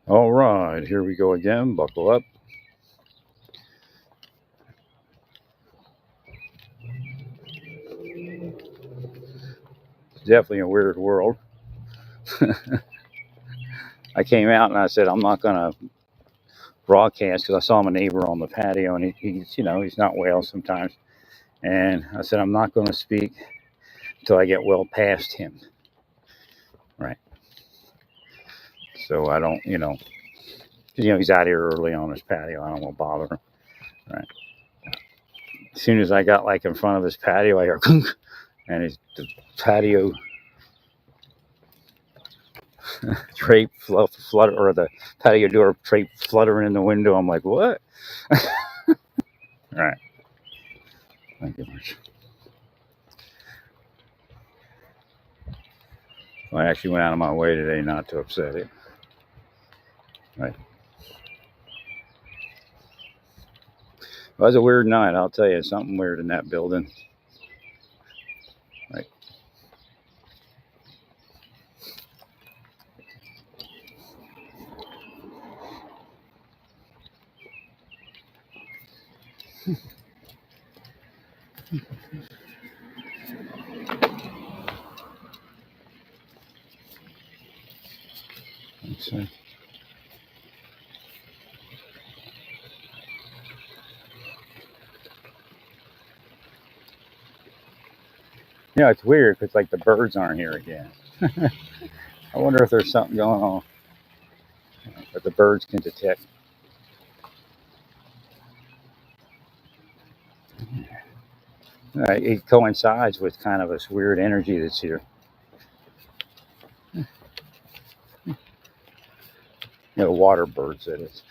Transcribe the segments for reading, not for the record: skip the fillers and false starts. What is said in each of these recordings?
All right, here we go again. Buckle up. Definitely a weird world. I came out and I said I'm not going to broadcast because I saw my neighbor on the patio and he's not well sometimes. And I said I'm not going to speak until I get well past him. Right. So I don't, he's out here early on his patio. I don't want to bother him. Right. As soon as I got like in front of his patio, I hear and the patio drape flutter, or the patio door drape fluttering in the window. I'm like, what? All right. Thank you much. I actually went out of my way today not to upset it. Right. It was a weird night. I'll tell you, something weird in that building. Right. Let's see. Yeah, it's weird because like the birds aren't here again. I wonder if there's something going on that the birds can detect. It coincides with kind of this weird energy that's here. Water birds, that is.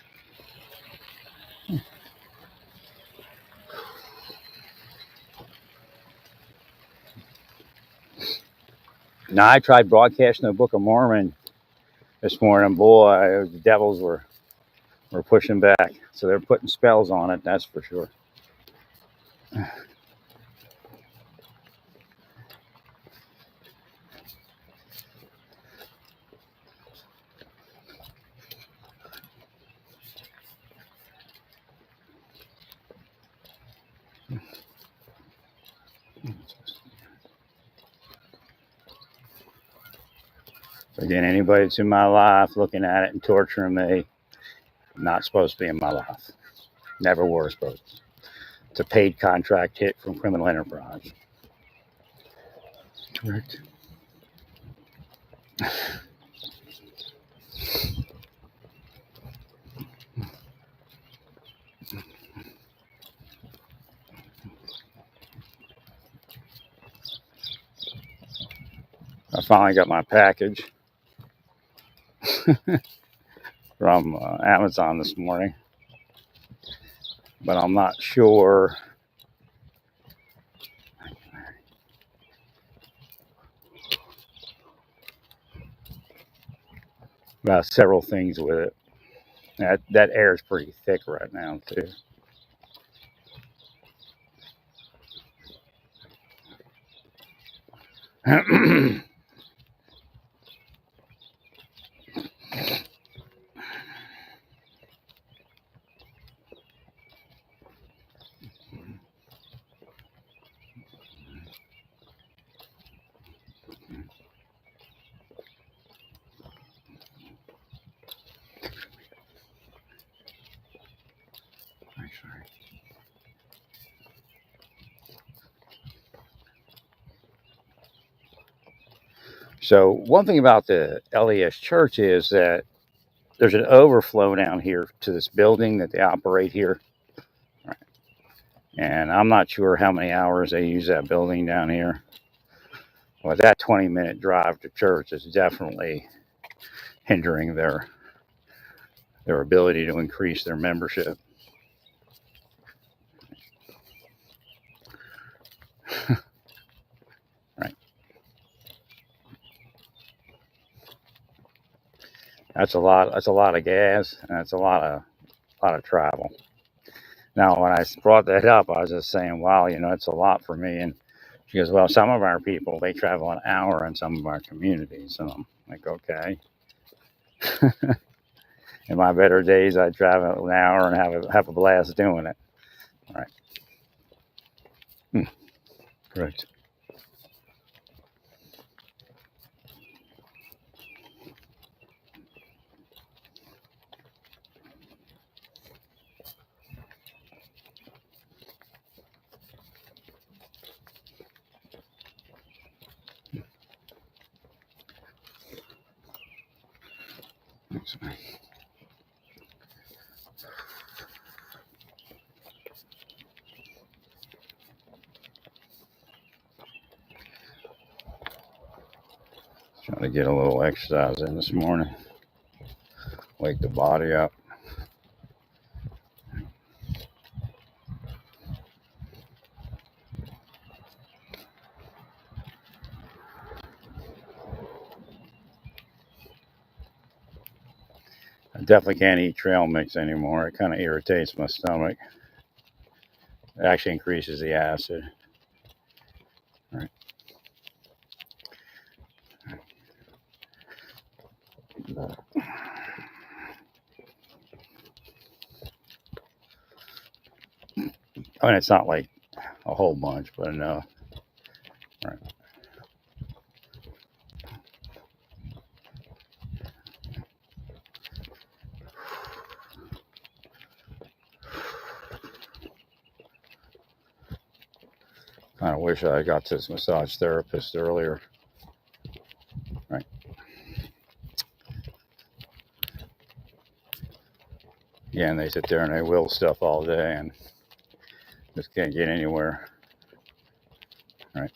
Now, I tried broadcasting the Book of Mormon this morning. Boy, the devils were pushing back. So they're putting spells on it, that's for sure. Again, anybody that's in my life looking at it and torturing me, not supposed to be in my life. Never were supposed to. It's a paid contract hit from criminal enterprise. Correct. I finally got my package from Amazon this morning, but I'm not sure about several things with it. That air is pretty thick right now too. So one thing about the LES church is that there's an overflow down here to this building that they operate here. Right. And I'm not sure how many hours they use that building down here. Well, that 20-minute drive to church is definitely hindering their ability to increase their membership. Right. That's a lot of gas, and that's a lot of travel. Now, when I brought that up, I was just saying, wow, it's a lot for me. And she goes, well, some of our people, they travel an hour in some of our communities. And I'm like, okay. In my better days, I'd drive an hour and have a blast doing it. All right. Correct. Trying to get a little exercise in this morning. Wake the body up. I definitely can't eat trail mix anymore. It kind of irritates my stomach. It actually increases the acid. All right. I mean, it's not like a whole bunch, but enough. All right. Kind of wish I got to this massage therapist earlier. Right. Yeah, and they sit there and they will stuff all day and just can't get anywhere. Right.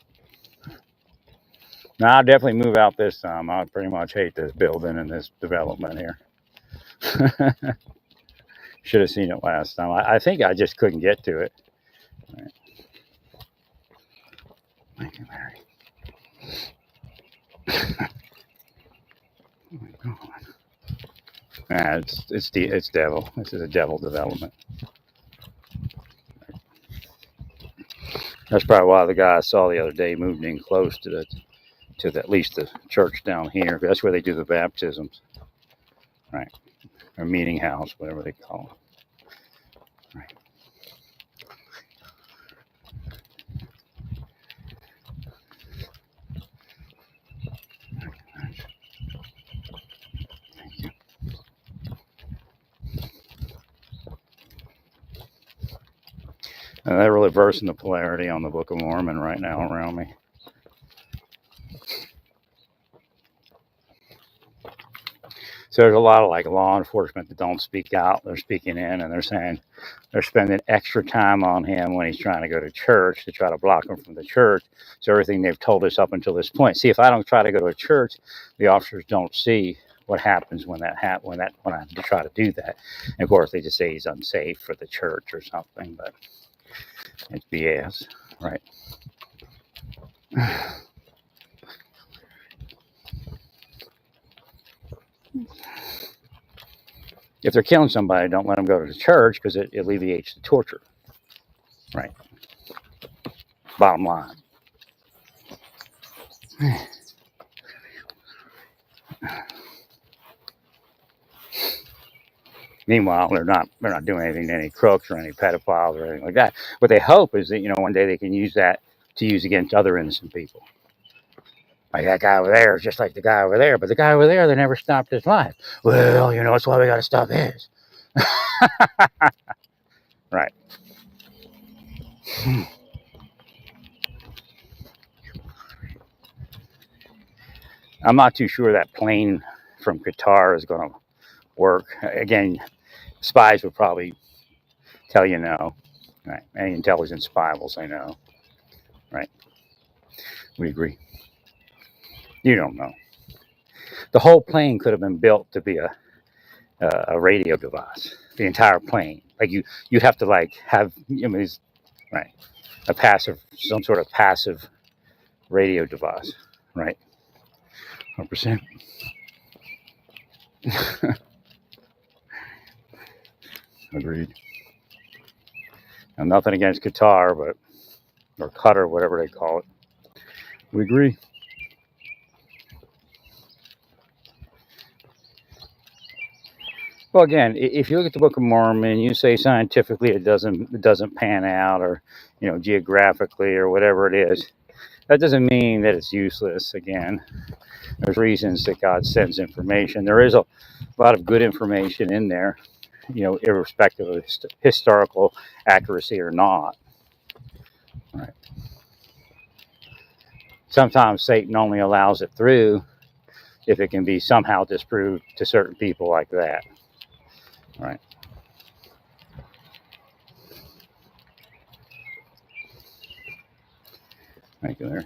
Now, I'll definitely move out this time. I pretty much hate this building and this development here. Should have seen it last time. I think I just couldn't get to it. Right. Thank you, Larry. Oh my God. Nah, it's devil. This is a devil development. That's probably why the guy I saw the other day moved in close to at least the church down here. That's where they do the baptisms, right? Or meeting house, whatever they call it. Right. Thank you. And they're really reversing the polarity on the Book of Mormon right now around me. So there's a lot of like law enforcement that don't speak out. They're speaking in and they're saying they're spending extra time on him when he's trying to go to church to try to block him from the church. So everything they've told us up until this point. See, if I don't try to go to a church, the officers don't see what happens when I try to do that. And of course, they just say he's unsafe for the church or something, but it's BS, right? If they're killing somebody, don't let them go to the church because it alleviates the torture, right? Bottom line. Meanwhile, they're not doing anything to any crooks or any pedophiles or anything like that. What they hope is that one day they can use that to use against other innocent people. Like that guy over there is just like the guy over there, but the guy over there, they never stopped his life. Well, that's why we got to stop his. Right. I'm not too sure that plane from Qatar is going to work. Again, spies would probably tell you no. Right. Any intelligent spy will say no. Right. We agree. You don't know. The whole plane could have been built to be a radio device. The entire plane. Like you'd have to like have right, some sort of passive radio device. Right. 100%. Agreed. Now, nothing against Qatar, or Qatar, whatever they call it. We agree. Well, again, if you look at the Book of Mormon, you say scientifically it doesn't pan out, or geographically or whatever it is. That doesn't mean that it's useless. Again, there's reasons that God sends information. There is a lot of good information in there, irrespective of historical accuracy or not. Right. Sometimes Satan only allows it through if it can be somehow disproved to certain people like that. Right. Thank you, Larry.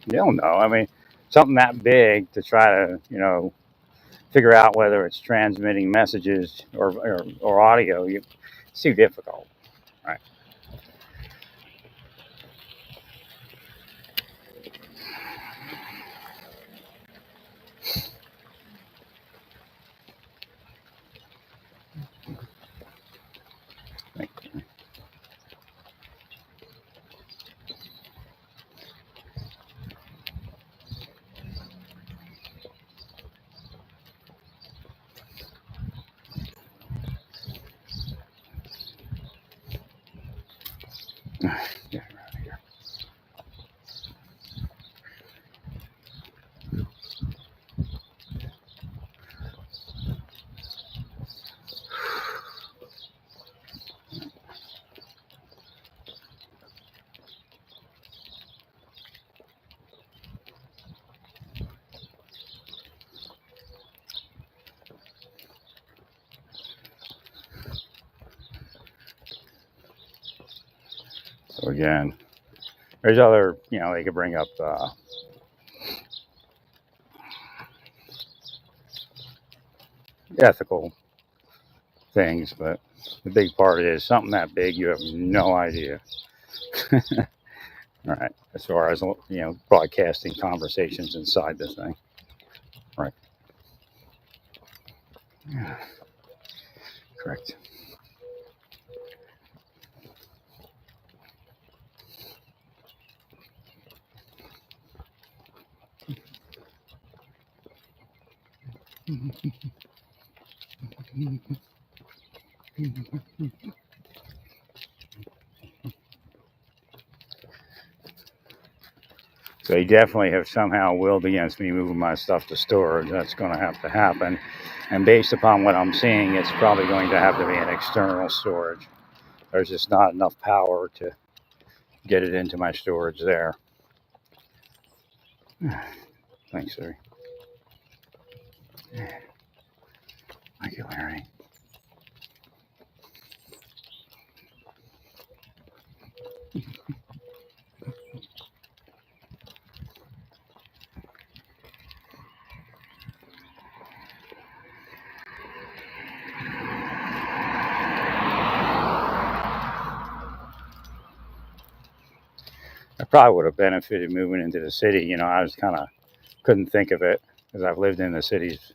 You don't know. I mean, something that big to try to, figure out whether it's transmitting messages or audio, it's too difficult. Right. Thank you. Get her out of here. So again, there's other, they could bring up ethical things, but the big part is something that big, you have no idea. All right, as far as broadcasting conversations inside this thing. Right. Yeah, correct. So they definitely have somehow willed against me moving my stuff to storage. That's going to have to happen. And based upon what I'm seeing, it's probably going to have to be an external storage. There's just not enough power to get it into my storage there. Thanks, Larry. Thank you, Larry. I probably would have benefited moving into the city. I was kind of couldn't think of it because I've lived in the cities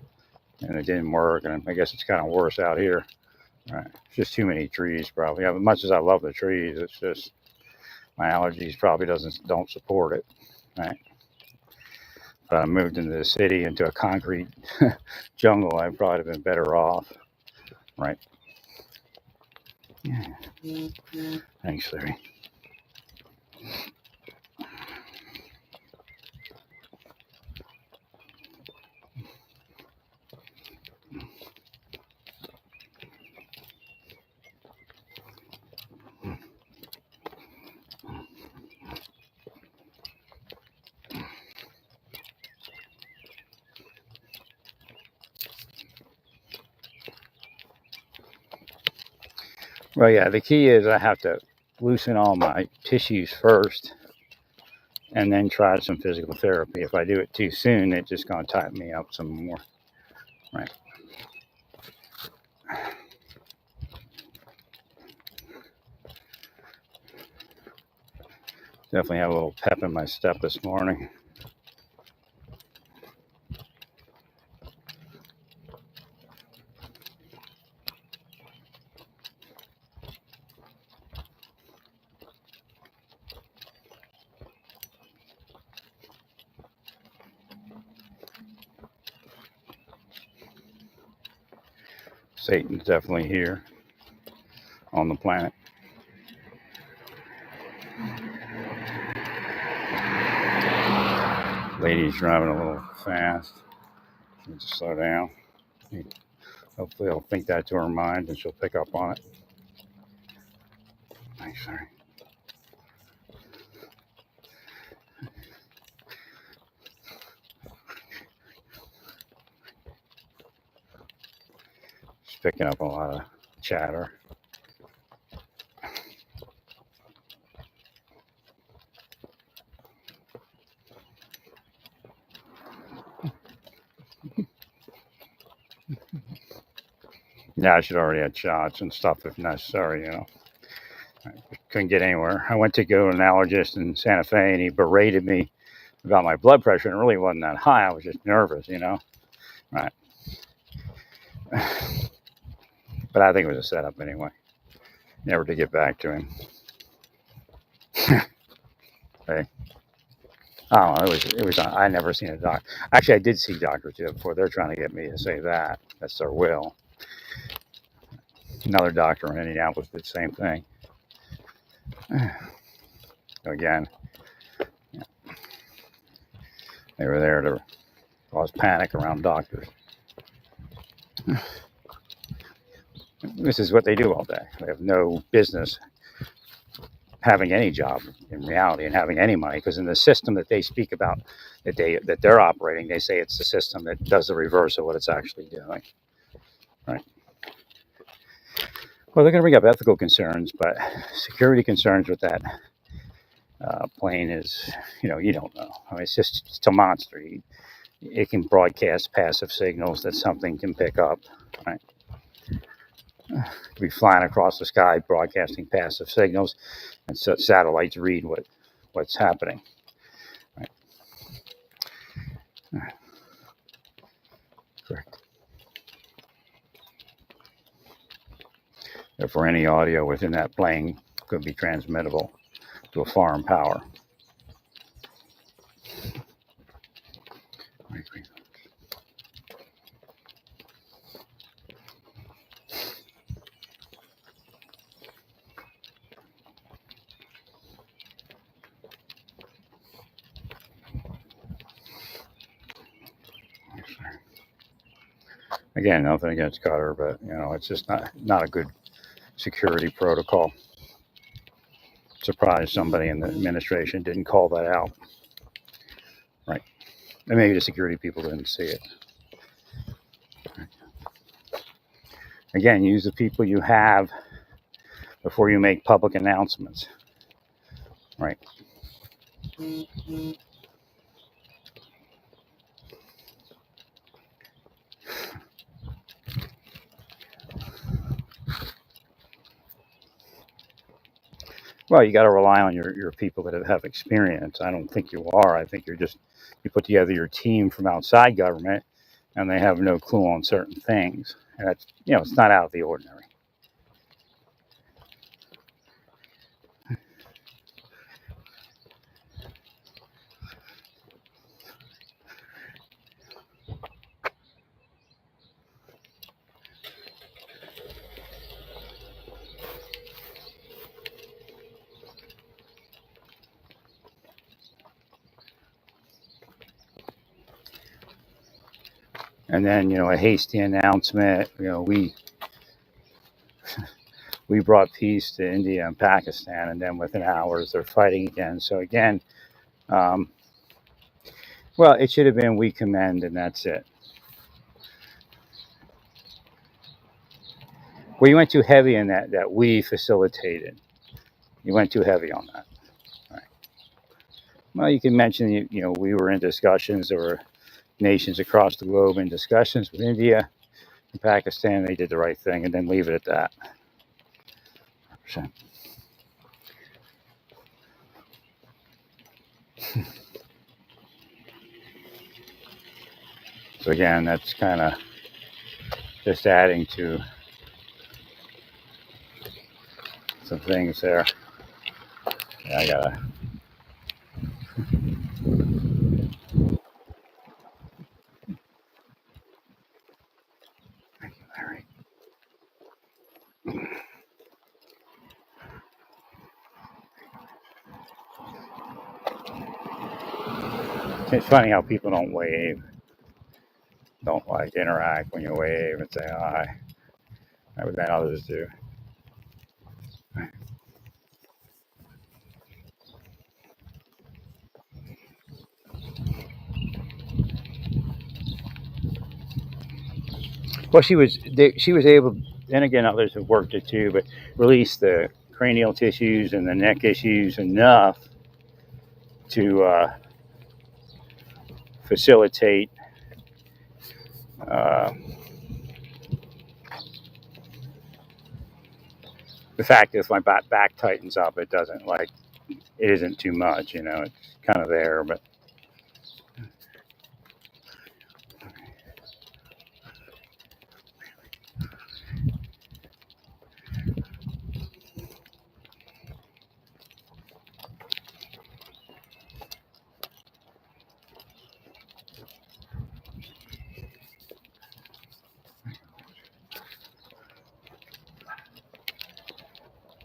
and it didn't work. And I guess it's kind of worse out here. Right. It's just too many trees, probably. As much as I love the trees, it's just my allergies probably don't support it. Right. If I moved into the city into a concrete jungle, I'd probably have been better off. Right. Yeah. Thanks, Larry. Well, yeah, the key is I have to loosen all my tissues first and then try some physical therapy. If I do it too soon, it's just going to tighten me up some more. Right. Definitely have a little pep in my step this morning. Satan's definitely here on the planet. Lady's driving a little fast. She needs to slow down. Hopefully I'll think that to her mind and she'll pick up on it. Thanks, sorry. She's picking up a lot of chatter. Yeah, I should already had shots and stuff if necessary, you know. I couldn't get anywhere. I went to go to an allergist in Santa Fe and he berated me about my blood pressure, and it really wasn't that high. I was just nervous, you know. Right. But I think it was a setup anyway. Never to get back to him. Hey. I don't know. It was. I never seen a doc. Actually, I did see doctors before. They're trying to get me to say that. That's their will. Another doctor in Indianapolis did the same thing. Again, they were there to cause panic around doctors. This is what they do all day. They have no business having any job in reality and having any money, because in the system that they speak about, that they're operating, they say it's the system that does the reverse of what it's actually doing. Right. Well, they're going to bring up ethical concerns, but security concerns with that plane is, you don't know. I mean, it's a monster. It can broadcast passive signals that something can pick up. Right. Be flying across the sky, broadcasting passive signals, and so satellites read what's happening. Right. Correct. Therefore, any audio within that plane could be transmittable to a foreign power. Again, nothing against Qatar, but it's just not a good security protocol. Surprised somebody in the administration didn't call that out. Right. And maybe the security people didn't see it. Again, use the people you have before you make public announcements. Right. Well, you got to rely on your people that have experience. I don't think you are. I think you put together your team from outside government, and they have no clue on certain things. And that's, it's not out of the ordinary. And then, a hasty announcement, we brought peace to India and Pakistan, and then within hours they're fighting again. So again, well, it should have been we commend, and that's it. Well, you went too heavy in that we facilitated. You went too heavy on that. Right. Well, you can mention, we were in discussions. There were nations across the globe in discussions with India and Pakistan. They did the right thing, and then leave it at that. So, so again, that's kind of just adding to some things there. Yeah, I gotta. Thank you, Larry. It's funny how people don't wave, don't like interact when you wave and say hi. But then others do. Well, she was able, and again, others have worked it too, but release the cranial tissues and the neck issues enough to facilitate uh, the fact that if my back tightens up, it doesn't like it isn't too much. It's kind of there, but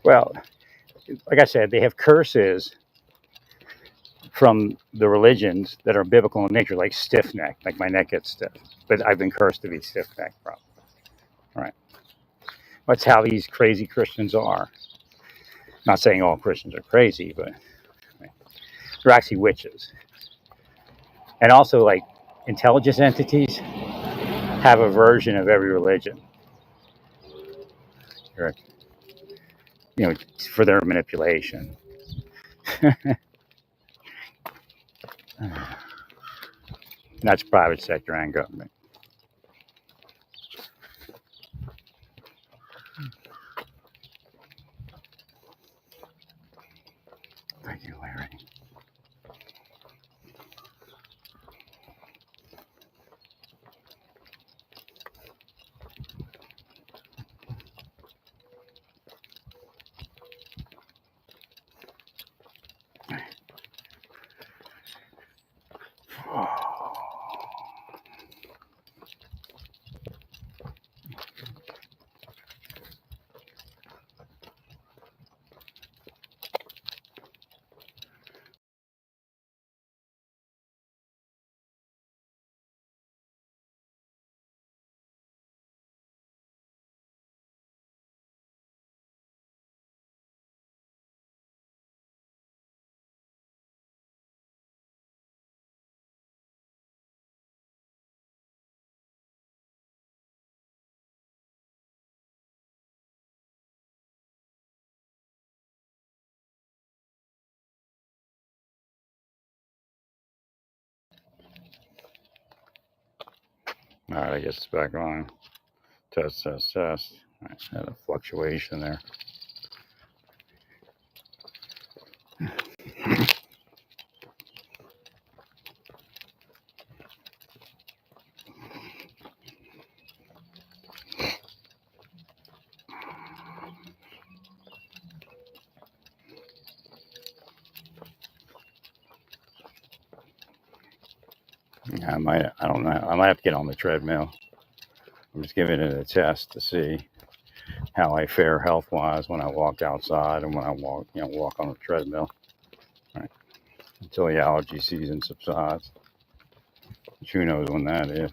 well, like I said, they have curses from the religions that are biblical in nature, like stiff neck, like my neck gets stiff. But I've been cursed to be stiff neck, probably. Right. That's how these crazy Christians are. Not saying all Christians are crazy, but they're actually witches. And also, like intelligence entities have a version of every religion, or, for their manipulation. That's private sector and government. Thank you, Larry. All right, I guess it's back on. Test, test, test. All right, had a fluctuation there. Yeah, I don't know. I might have to get on the treadmill. I'm just giving it a test to see how I fare health wise when I walk outside and when I walk on the treadmill. All right, until the allergy season subsides. Which who knows when that is.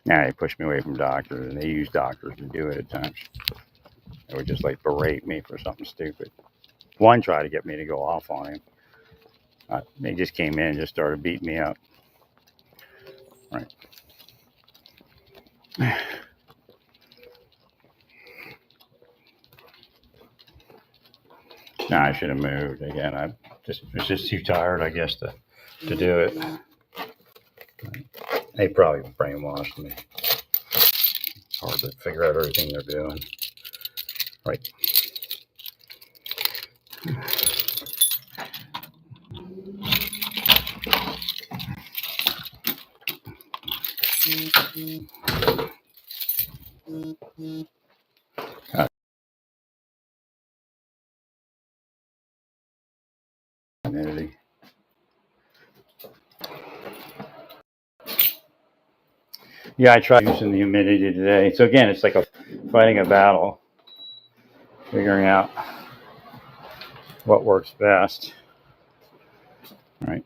Now they push me away from doctors, and they use doctors to do it at times. They would just like berate me for something stupid. One tried to get me to go off on him. They just came in and just started beating me up. Right. No, I should have moved again. I was just too tired, I guess, to do it. They probably brainwashed me. It's hard to figure out everything they're doing. Right. Humidity. Yeah, I tried using the humidity today. So again, it's like fighting a battle, figuring out what works best. Right.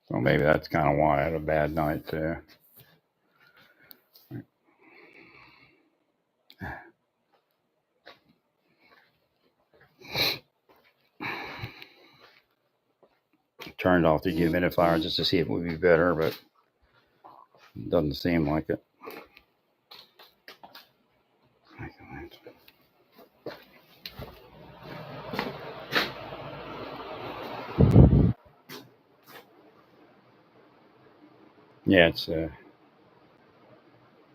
So maybe that's kind of why I had a bad night too. Turned off the humidifier just to see if it would be better, but it doesn't seem like it. Yeah, it's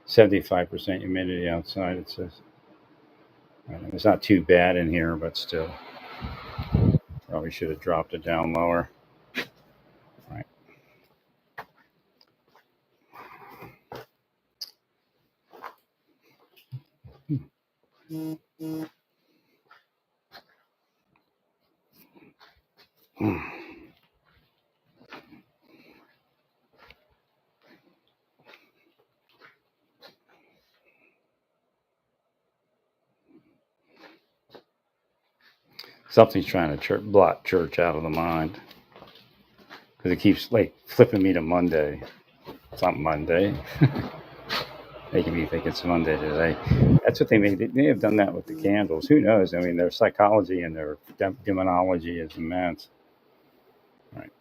75% humidity outside. It says it's not too bad in here, but still, probably should have dropped it down lower. Right. Something's trying to blot church out of the mind because it keeps like flipping me to Monday. It's not Monday. Making me think it's Monday today. That's what they made. They may have done that with the candles. Who knows? I mean, their psychology and their demonology is immense. Right.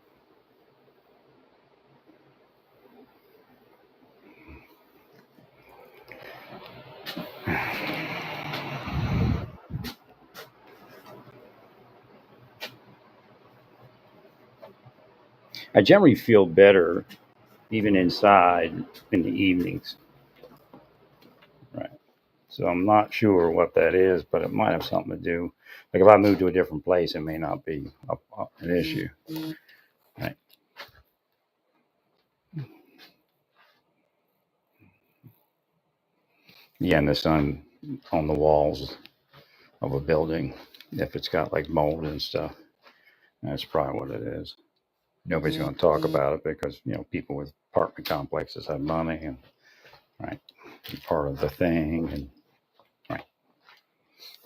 I generally feel better even inside in the evenings. Right. So I'm not sure what that is, but it might have something to do. Like if I move to a different place, it may not be an issue. Right. Yeah, and the sun on the walls of a building, if it's got like mold and stuff, that's probably what it is. Nobody's going to talk about it because people with apartment complexes have money and right, part of the thing, and right.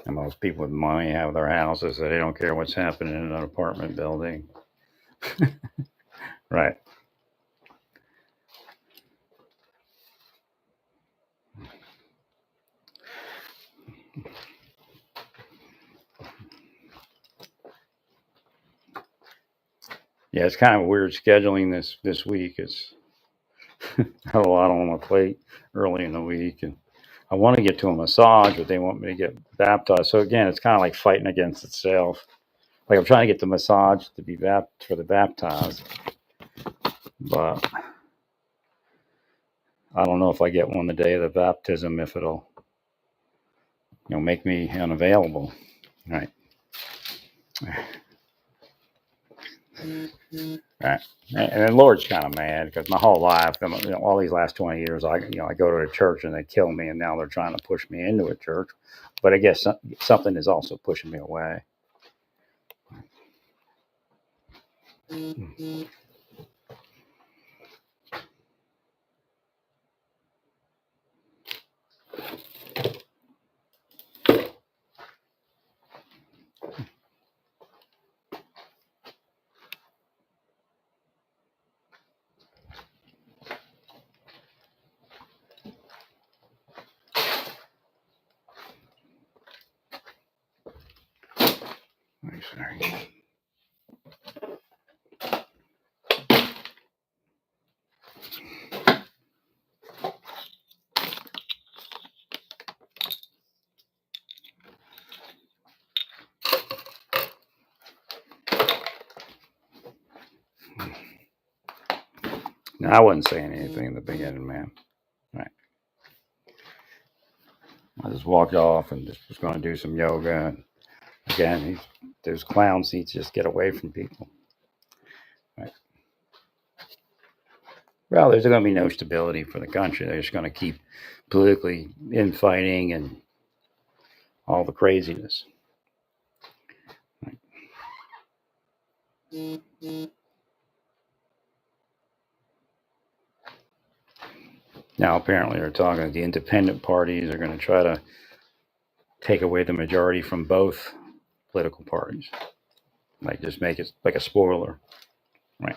And most people with money have their houses, so they don't care what's happening in an apartment building. Right. Yeah, it's kind of weird scheduling this week. It's have a lot on my plate early in the week, and I want to get to a massage, but they want me to get baptized. So again, it's kind of like fighting against itself. Like I'm trying to get the massage to be for the baptized, but I don't know if I get one the day of the baptism if it'll make me unavailable. Right. Right. And the Lord's kind of mad because my whole life, all these last 20 years, I go to a church and they kill me, and now they're trying to push me into a church. But I guess something is also pushing me away. Sorry. No, I wasn't saying anything in the beginning, man. Right. I just walked off and just was going to do some yoga. And again, those clown seats just get away from people. Right. Well, there's going to be no stability for the country. They're just going to keep politically infighting and all the craziness. Right. Now, apparently, they're talking that the independent parties are going to try to take away the majority from both political parties. Like, just make it like a spoiler. Right.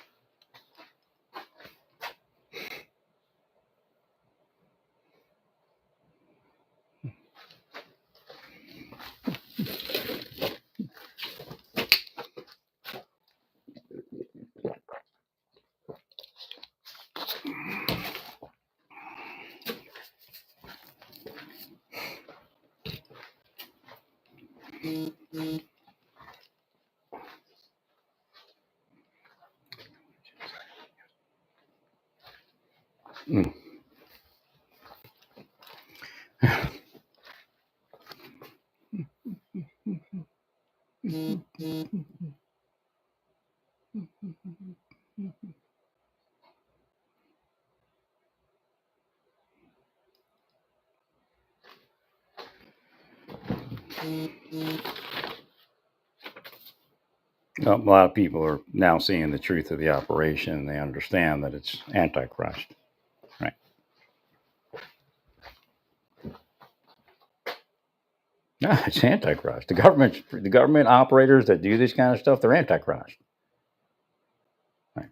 Mm. A lot of people are now seeing the truth of the operation. They understand that it's Antichrist. Right. No, it's Antichrist. The government operators that do this kind of stuff, they're Antichrist. Right.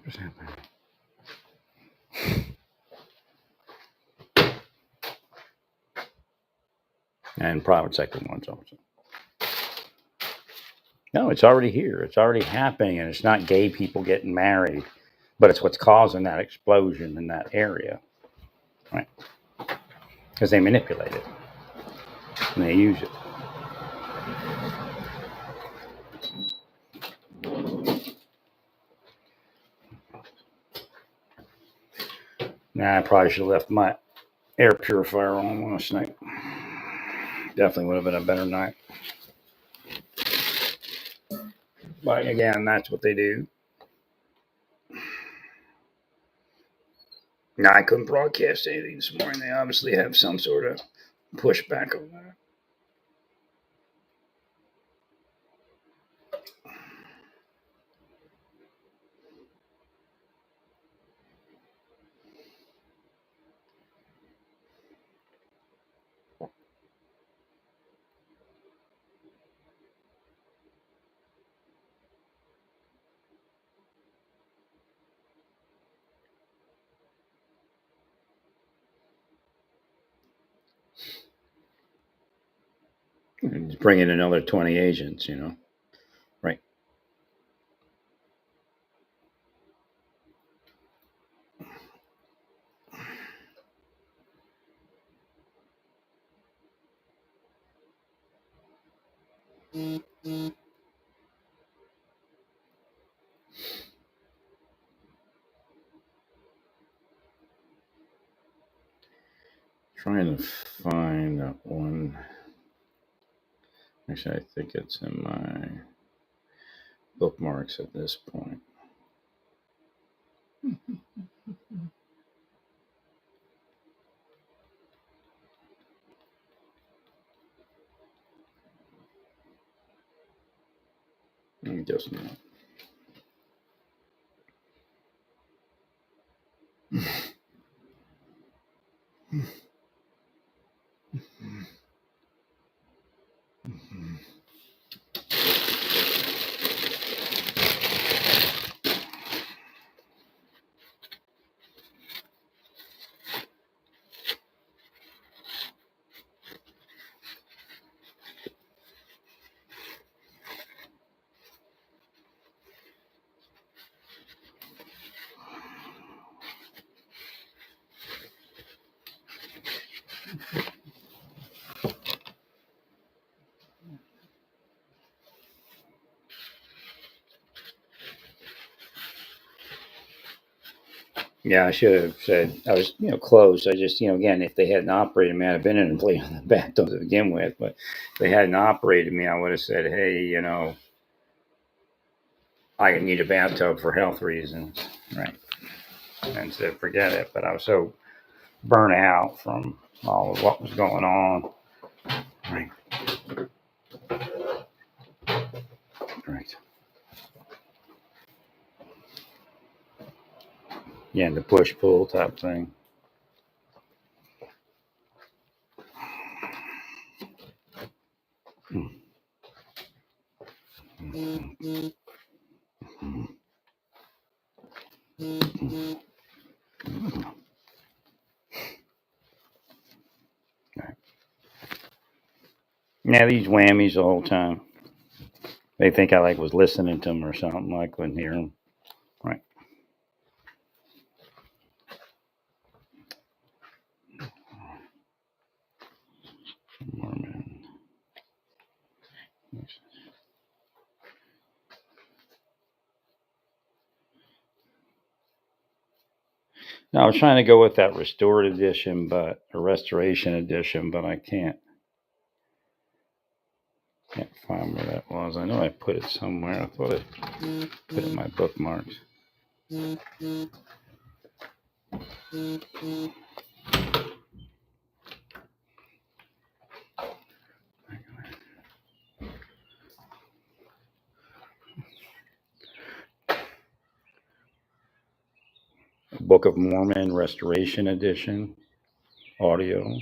100%. And private sector ones also. No, it's already here. It's already happening, and it's not gay people getting married, but it's what's causing that explosion in that area. Right. Because they manipulate it and they use it. Nah, I probably should have left my air purifier on last night. Definitely would have been a better night. But again, that's what they do. Now, I couldn't broadcast anything this morning. They obviously have some sort of pushback on that. And bring in another 20 agents, Right. Trying to find that one. Actually, I think it's in my bookmarks at this point. I guess not. Yeah, I should have said I was, close. I just, again, if they hadn't operated me, I'd have been in and played on the bathtub to begin with. But if they hadn't operated me, I would have said, hey, I need a bathtub for health reasons, right? And said, forget it. But I was so burnt out from all of what was going on. Right, right. Yeah, the push pull type thing. Right. Yeah, these whammies the whole time. They think I was listening to them or something. I couldn't hear them. Right. Mormon. No, I was trying to go with that restored edition, but a restoration edition, but I can't find where that was. I know I put it somewhere. I thought I put it in my bookmarks. Book of Mormon Restoration Edition, audio.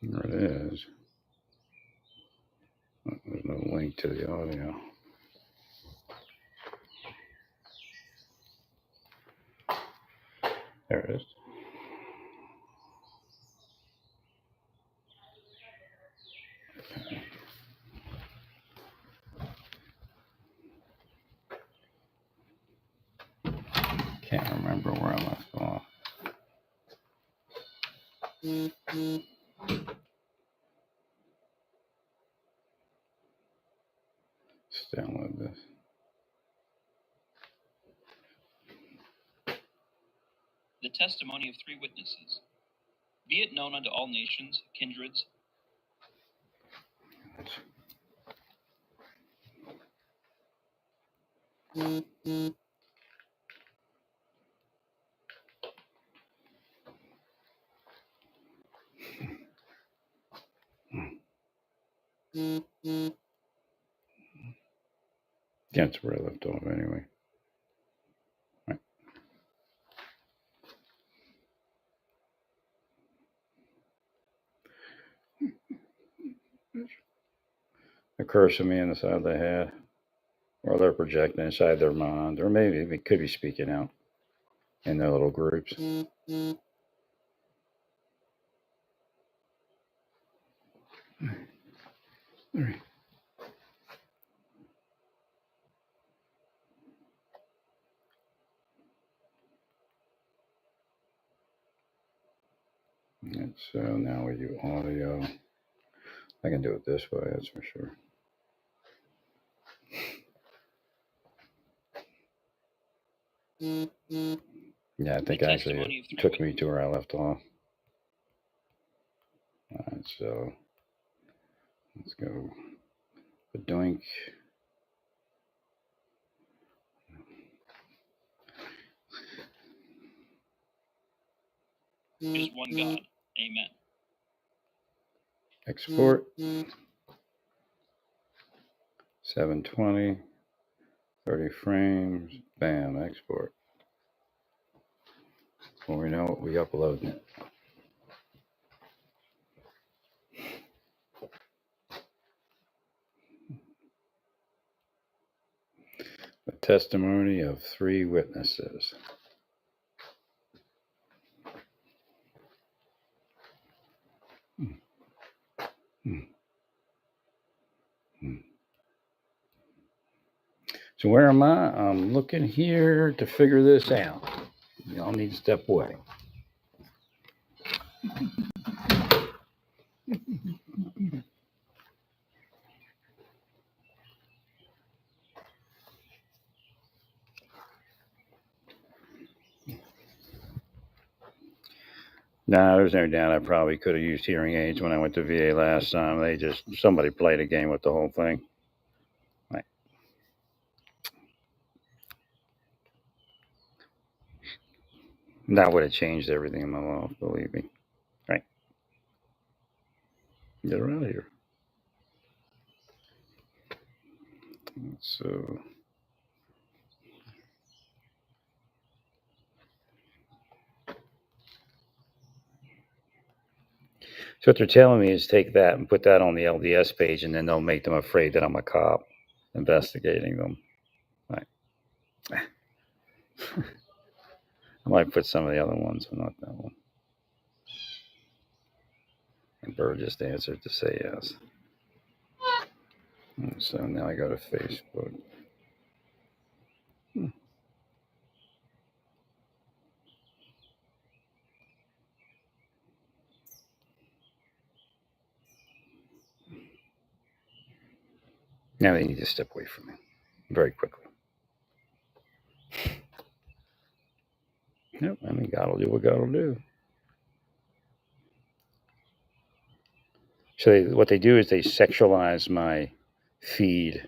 There it is. There's no link to the audio. There it is. Can't remember where I left off. Let's download this. The testimony of three witnesses. Be it known unto all nations, kindreds. That's where I left off anyway. Right. A curse of me in the side of the head, or they're projecting inside their mind, or maybe they could be speaking out in their little groups. All right. And so now we do audio. I can do it this way, that's for sure. Yeah, I think actually it took me to where I left off. All right, so let's go. The doink. Is one God. Amen. Export. 720. 30 frames. Bam, export. Well, we know we uploading it. The testimony of three witnesses. So where am I? I'm looking here to figure this out. Y'all need to step away. No, there's no doubt I probably could have used hearing aids when I went to VA last time. Somebody played a game with the whole thing. Right. That would have changed everything in my life, believe me. Right. Get her out of here. So, what they're telling me is take that and put that on the LDS page, and then they'll make them afraid that I'm a cop investigating them. Right. I might put some of the other ones, but not that one. And Burr just answered to say yes. And so now I go to Facebook. Now they need to step away from me very quickly. Yep, I mean, God will do what God will do. So what they do is they sexualize my feed,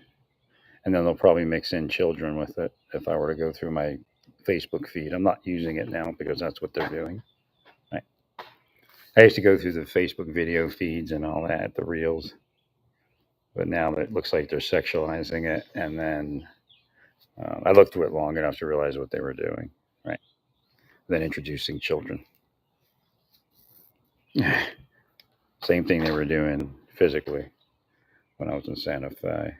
and then they'll probably mix in children with it if I were to go through my Facebook feed. I'm not using it now because that's what they're doing. I used to go through the Facebook video feeds and all that, the reels, but now it looks like they're sexualizing it. And then I looked through it long enough to realize what they were doing, right? Then introducing children. Same thing they were doing physically when I was in Santa Fe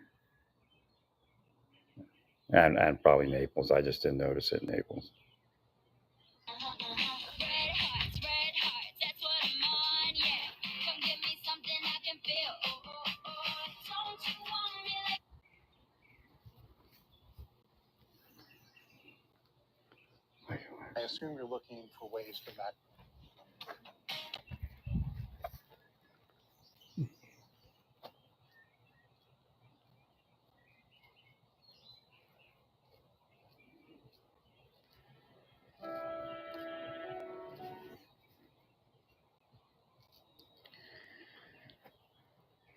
and probably Naples. I just didn't notice it in Naples. I assume you're looking for ways to maximize.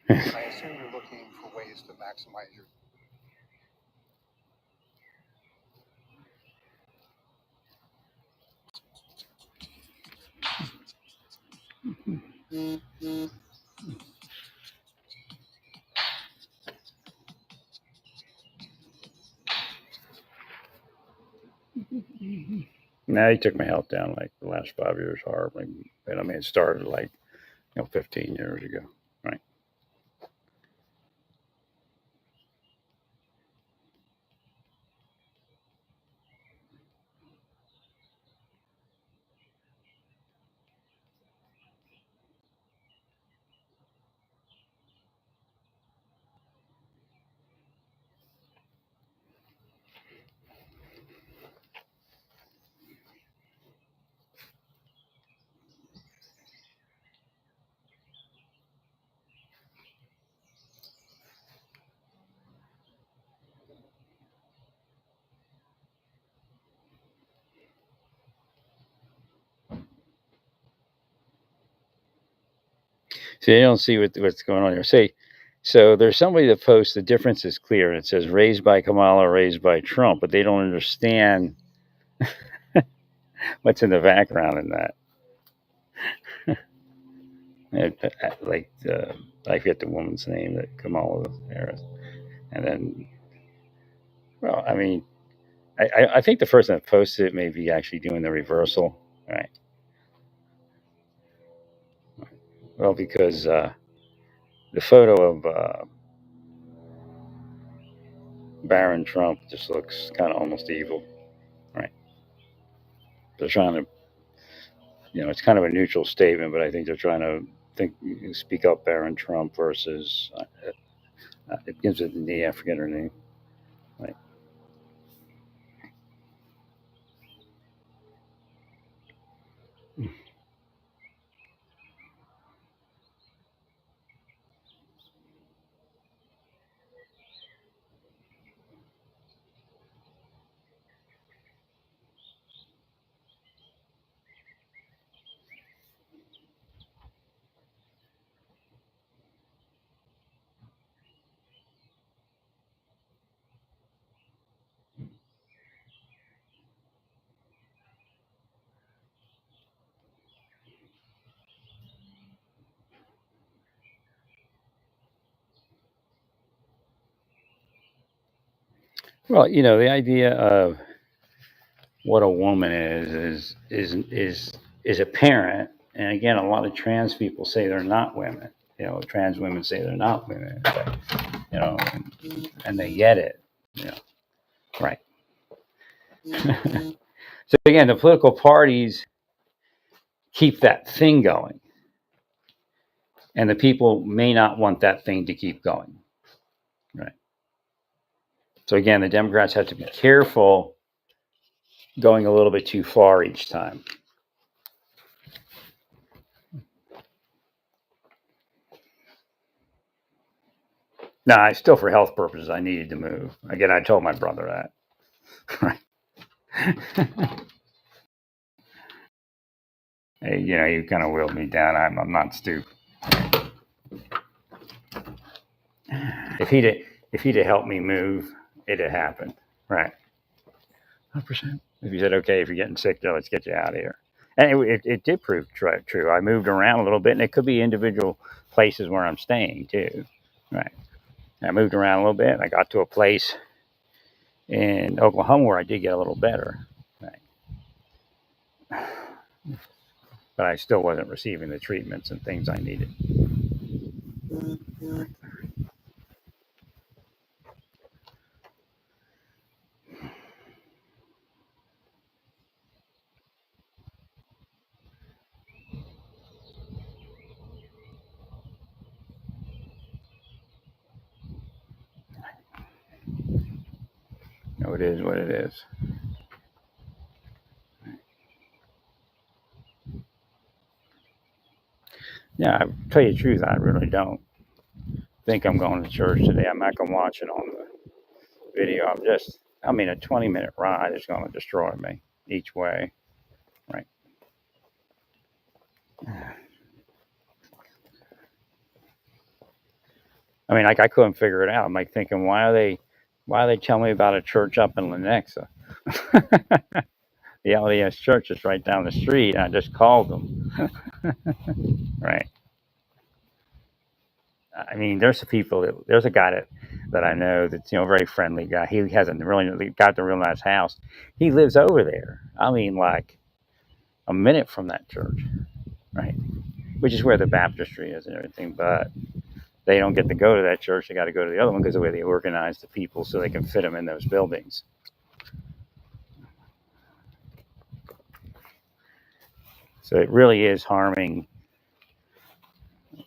I assume you're looking for ways to maximize your. Now he took my health down like the last 5 years horribly. And I mean, it started like 15 years ago, right? So you don't see what's going on here. Say, so there's somebody that posts the difference is clear, and it says raised by Kamala, raised by Trump, but they don't understand what's in the background in that. Like I forget the woman's name that Kamala Harris, and then, well, I mean, I think the person that posted it may be actually doing the reversal, right? Well, because the photo of Baron Trump just looks kind of almost evil, right? They're trying to, it's kind of a neutral statement, but I think they're trying to speak up Baron Trump versus it gives it the I forget her name. Right. Well, the idea of what a woman is apparent. And again, a lot of trans people say they're not women. Trans women say they're not women. But, and they get it. Right. So again, the political parties keep that thing going, and the people may not want that thing to keep going. Right. So again, the Democrats have to be careful going a little bit too far each time. Now, for health purposes, I needed to move. Again, I told my brother that. Right. Hey, you kind of wheeled me down. I'm not stupid. If he'd have helped me move, it'd have happened. Right. 100%. If you said, okay, if you're getting sick, though, let's get you out of here. And it did prove true. I moved around a little bit, and it could be individual places where I'm staying, too. Right. I moved around a little bit. And I got to a place in Oklahoma where I did get a little better. Right. But I still wasn't receiving the treatments and things I needed. It is what it is. Yeah, I tell you the truth, I really don't think I'm going to church today. I'm not going to watch it on the video. A 20-minute ride is going to destroy me each way. Right. I couldn't figure it out. I'm thinking, why are they telling me about a church up in Lenexa? The LDS church is right down the street. And I just called them. Right. There's a guy that I know that's, a very friendly guy. He hasn't really got the real nice house. He lives over there. Like a minute from that church. Right. Which is where the baptistry is and everything. But they don't get to go to that church. They got to go to the other one because of the way they organize the people so they can fit them in those buildings. So it really is harming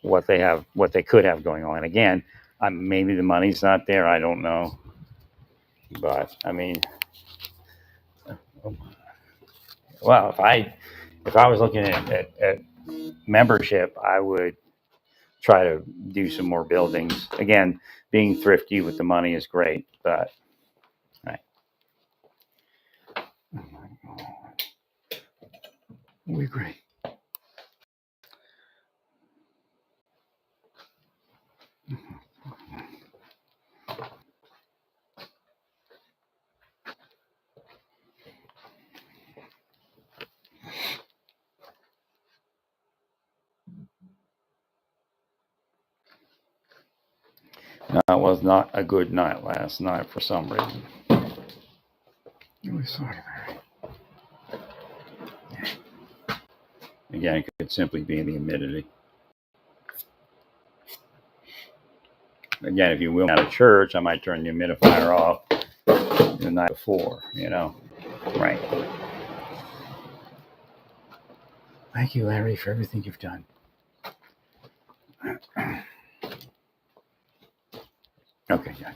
what they could have going on. Again, maybe the money's not there. I don't know, but well, if I was looking at membership, I would try to do some more buildings. Again, being thrifty with the money is great, but right. We agree. No, it was not a good night last night for some reason. Really sorry, Larry. Again, it could simply be the humidity. Again, if you will out of church, I might turn the humidifier off the night before, Right. Thank you, Larry, for everything you've done. Okay, yeah.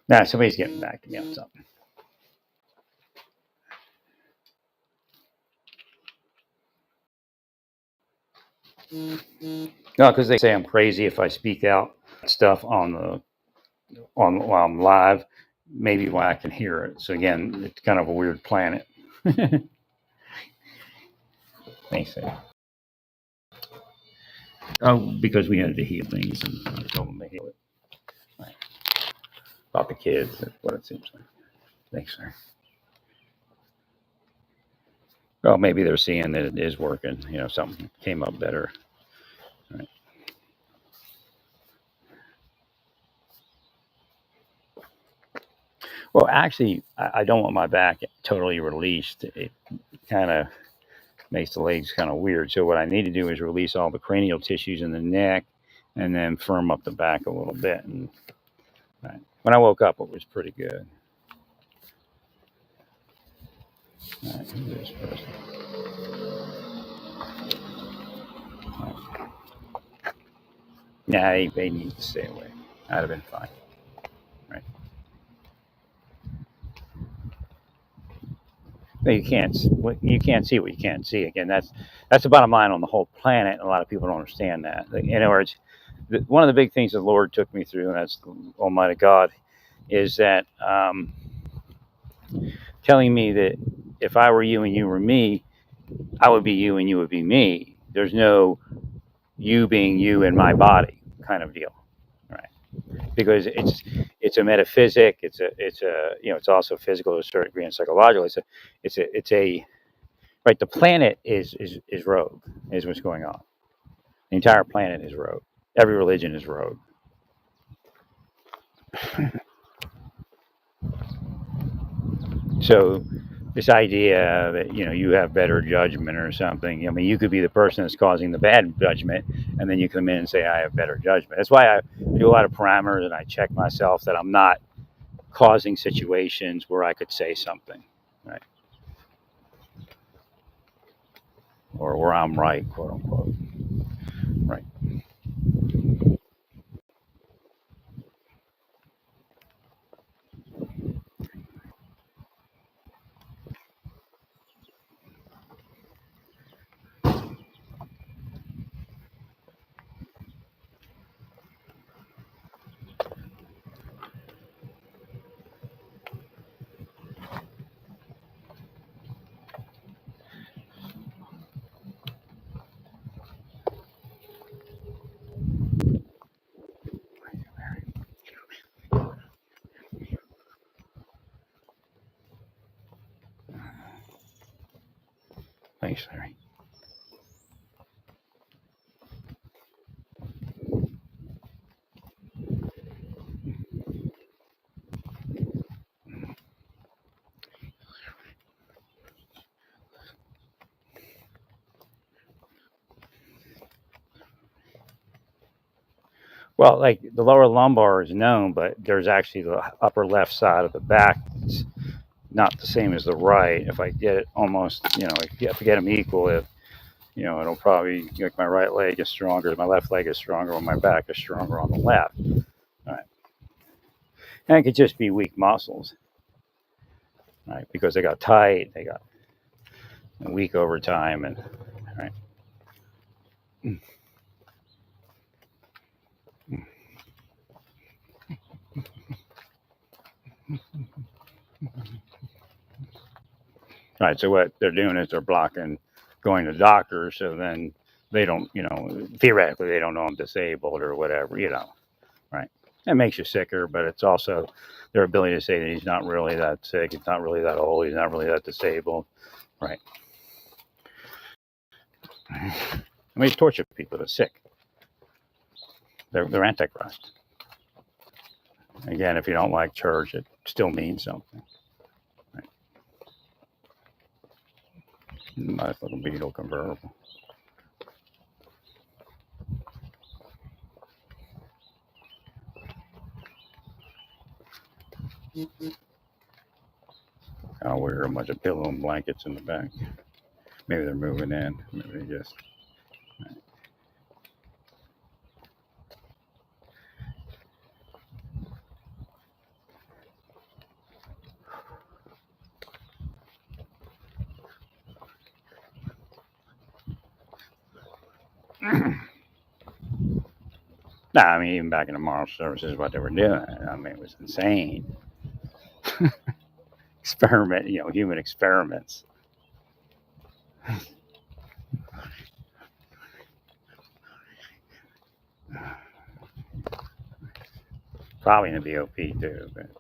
Now, somebody's getting back to me on something. No, because they say I'm crazy if I speak out stuff while I'm live. Maybe why I can hear it. So again, it's kind of a weird planet. They say. Oh, because we had to heal things, and I told them to heal it. Right. About the kids, that's what it seems like. Thanks, sir. Well, maybe they're seeing that it is working. Something came up better. Right. Well, actually, I don't want my back totally released. It kind of makes the legs kind of weird. So what I need to do is release all the cranial tissues in the neck, and then firm up the back a little bit. And right. When I woke up, it was pretty good. All right, who's this person? Nah, they need to stay away. I'd have been fine. Right. No, you can't see what you can't see. Again, that's the bottom line on the whole planet. And a lot of people don't understand that. In other words, one of the big things the Lord took me through, and that's the Almighty God, is that telling me that if I were you and you were me, I would be you and you would be me. There's no you being you in my body kind of deal, right? Because it's a metaphysic. It's a it's also physical to a certain degree and psychological. It's a right. The planet is rogue. Is what's going on. The entire planet is rogue. Every religion is rogue. So this idea that you have better judgment or something. I mean, you could be the person that's causing the bad judgment, and then you come in and say, "I have better judgment." That's why I do a lot of parameters and I check myself that I'm not causing situations where I could say something, right, or where I'm right, quote unquote, right. Thanks, Larry. Well, like the lower lumbar is known, but there's actually the upper left side of the back that's not the same as the right. If I get it almost, if I get them equal, it'll probably like my right leg is stronger, my left leg is stronger, when my back is stronger on the left. Right, and it could just be weak muscles, right? Because they got tight, they got weak over time, and right. Right. So what they're doing is they're blocking going to doctors, so then they don't, theoretically they don't know I'm disabled or whatever, right? It makes you sicker, but it's also their ability to say that he's not really that sick, he's not really that old, he's not really that disabled, right? I mean, it's torture people that are sick. They're antichrist. Again, if you don't like church, it still means something. Right? Nice little Beetle convertible. I'll wear a bunch of pillow and blankets in the back. Maybe they're moving in. Maybe they just. No, I mean, even back in the moral services, what they were doing, I mean, it was insane. Experiment, human experiments. Probably in the BOP too, but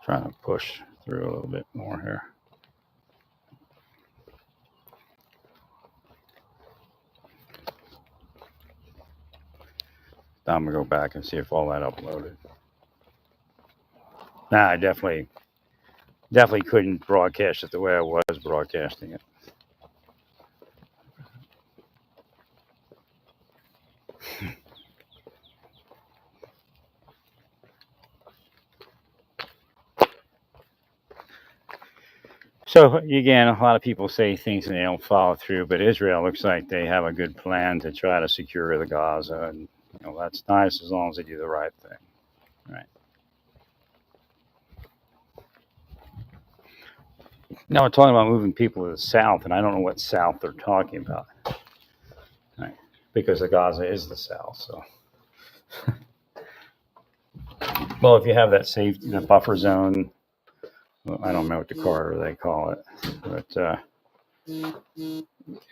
Trying to push through a little bit more here. I'm gonna go back and see if all that uploaded. Nah, I definitely couldn't broadcast it the way I was broadcasting it. So again, a lot of people say things and they don't follow through, but Israel looks like they have a good plan to try to secure the Gaza, and that's nice as long as they do the right thing, right? Now we're talking about moving people to the south, and I don't know what south they're talking about, right? Because the Gaza is the south, so. Well, if you have that safety, the buffer zone, well, I don't know what the corridor they call it, but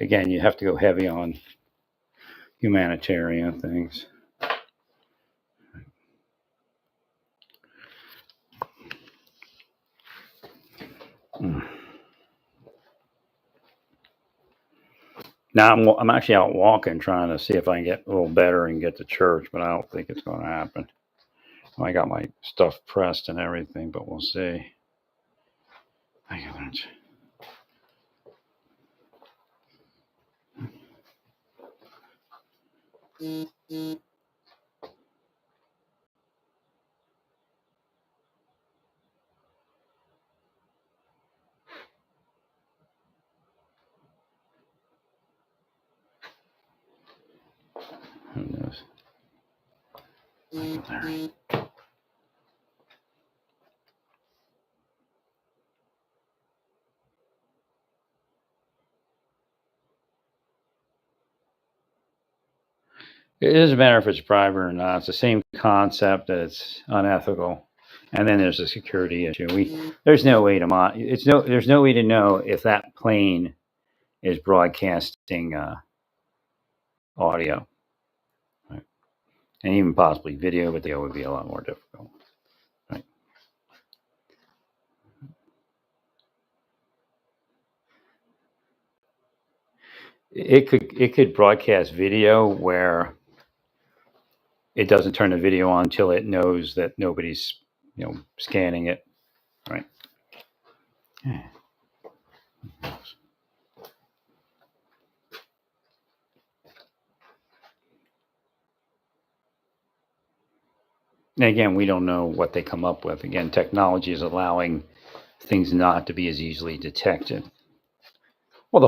again, you have to go heavy on humanitarian things. Mm. Now I'm actually out walking, trying to see if I can get a little better and get to church, but I don't think it's going to happen. I got my stuff pressed and everything, but we'll see. I got Who knows? There. It doesn't matter if it's private or not. It's the same concept that it's unethical, and then there's a security issue. There's no way to there's no way to know if that plane is broadcasting audio, right? And even possibly video, but video would be a lot more difficult, right? It could broadcast video where it doesn't turn the video on until it knows that nobody's scanning it, right? Yeah. And again, we don't know what they come up with. Again, technology is allowing things not to be as easily detected. Well,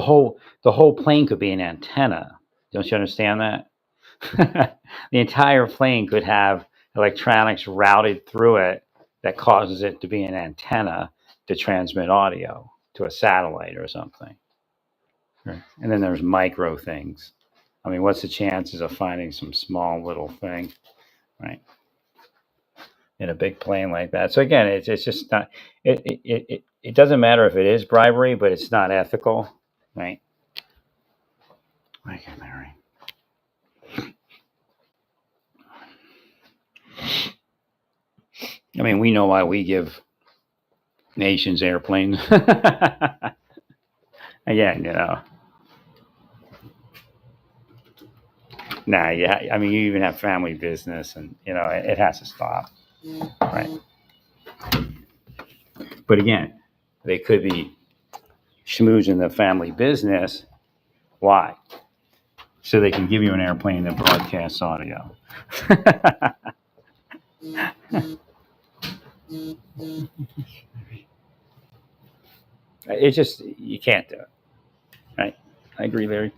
the whole plane could be an antenna. Don't you understand that? The entire plane could have electronics routed through it that causes it to be an antenna to transmit audio to a satellite or something. Right. And then there's micro things. I mean, what's the chances of finding some small little thing, right, in a big plane like that? So again, it's just not. It doesn't matter if it is bribery, but it's not ethical, right? Okay, Mary. I mean, we know why we give nations airplanes. Again, nah, yeah. I mean, you even have family business, and it has to stop, right? But again, they could be schmoozing the family business. Why? So they can give you an airplane that broadcasts audio. It's just, you can't do it, right? I agree, Larry.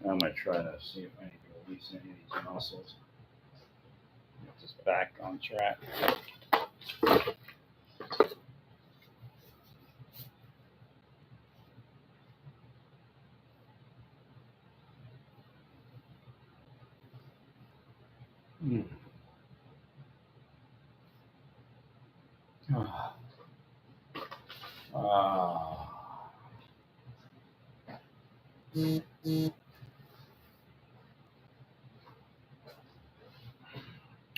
I'm going to try to see if I can release any of these muscles. Just back on track. Hmm.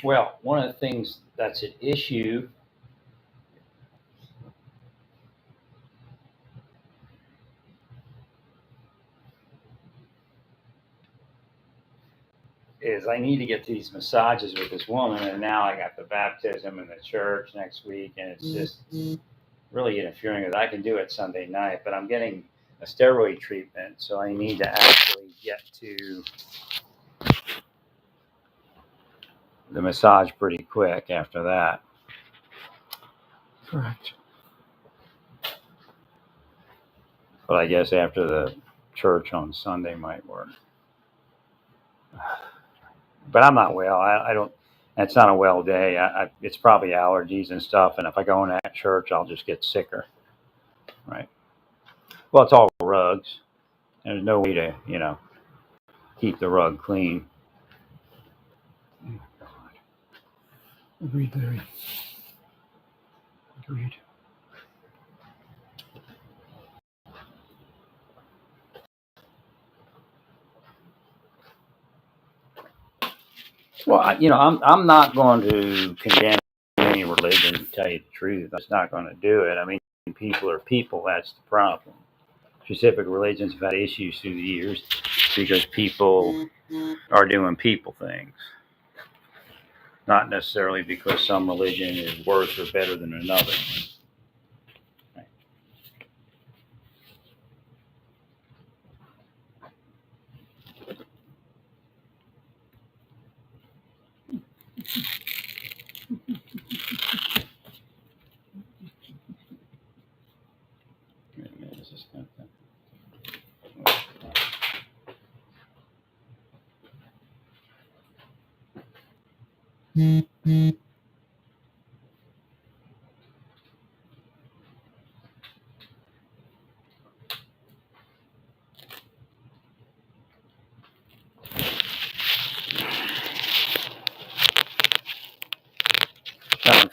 Well, one of the things that's at issue is I need to get these massages with this woman, and now I got the baptism in the church next week, and it's just really interfering with. I can do it Sunday night, but I'm getting a steroid treatment, so I need to actually get to the massage pretty quick after that. Correct. But I guess after the church on Sunday might work. But I'm not well. I don't. It's not a well day. It's probably allergies and stuff. And if I go in that church, I'll just get sicker. Right. Well, it's all rugs. There's no way to, keep the rug clean. Agreed, Larry. Agreed. Well, I'm not going to condemn any religion. To tell you the truth, I'm just not going to do it. I mean, people are people. That's the problem. Specific religions have had issues through the years because people are doing people things, not necessarily because some religion is worse or better than another.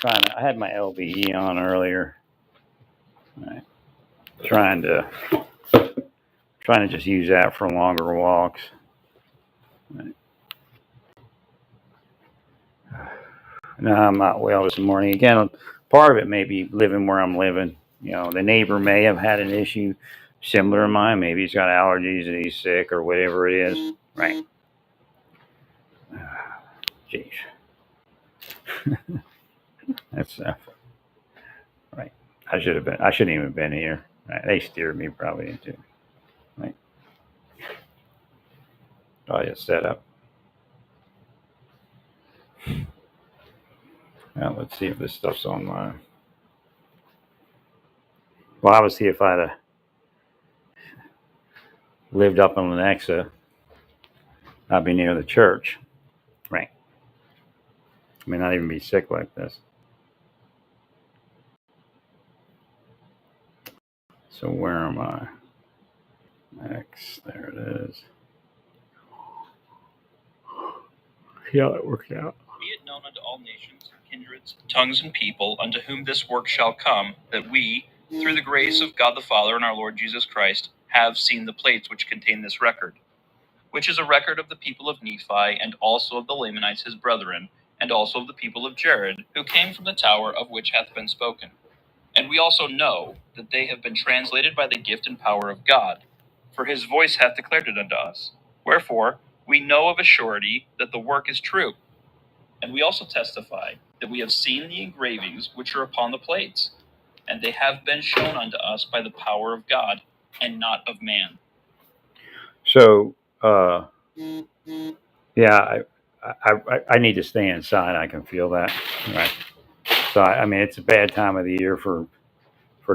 I had my LBE on earlier. Right. Trying to just use that for longer walks. Right. No, I'm not well this morning. Again, part of it may be living where I'm living. The neighbor may have had an issue similar to mine. Maybe he's got allergies and he's sick or whatever it is. Right. Jeez. That's right. I shouldn't even have been here. Right. They steered me probably into it. Right. Oh, yeah, set up. Well, let's see if this stuff's online. Well, obviously, if I'd have lived up in Lenexa, I'd be near the church. Right. I may not even be sick like this. So where am I? X, there it is. Yeah, it worked out. Be it known unto all nations, kindreds, tongues, and people, unto whom this work shall come, that we, through the grace of God the Father and our Lord Jesus Christ, have seen the plates which contain this record, which is a record of the people of Nephi, and also of the Lamanites his brethren, and also of the people of Jared, who came from the tower of which hath been spoken. And we also know that they have been translated by the gift and power of God, for his voice hath declared it unto us. Wherefore, we know of a surety that the work is true. And we also testify that we have seen the engravings which are upon the plates, and they have been shown unto us by the power of God, and not of man. So, yeah, I need to stay inside. I can feel that. Right. So, I mean, it's a bad time of the year for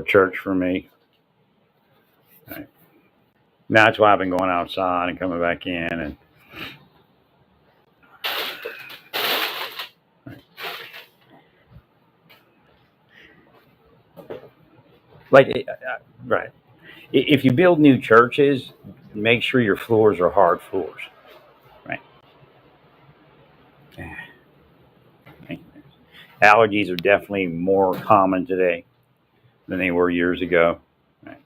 church for me. Right. That's why I've been going outside and coming back in and. Like, right. If you build new churches, make sure your floors are hard floors. Right. Allergies are definitely more common today than they were years ago. Right.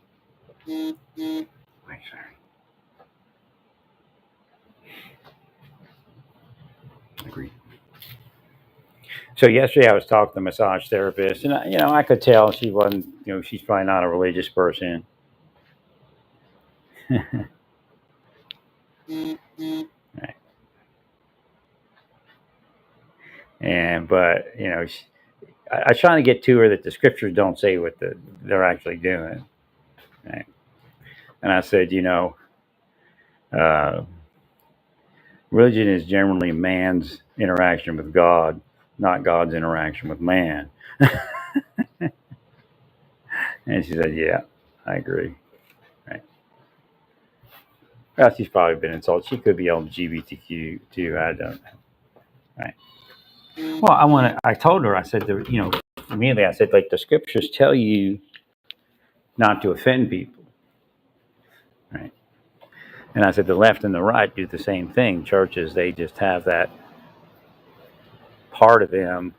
Agreed. So yesterday I was talking to the massage therapist, and I could tell she wasn't, she's probably not a religious person. Right. And but I was trying to get to her that the scriptures don't say what they're actually doing. Right? And I said, uh, religion is generally man's interaction with God, not God's interaction with man. And she said, "Yeah, I agree." Right. Well, she's probably been insulted. She could be LGBTQ too. I don't know. Right. Well, I told her. I said, immediately. I said, like the scriptures tell you not to offend people. Right. And I said, the left and the right do the same thing. Churches, they just have that part of them.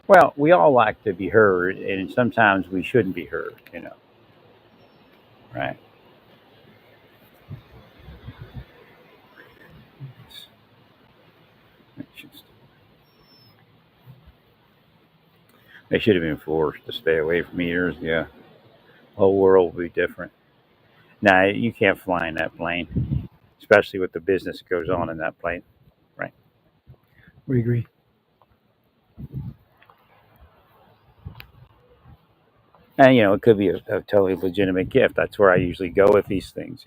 Well, we all like to be heard, and sometimes we shouldn't be heard. Right? They should have been forced to stay away from eaters. Yeah, the whole world would be different. Now, you can't fly in that plane, especially with the business that goes on in that plane. Right? We agree. And it could be a totally legitimate gift. That's where I usually go with these things.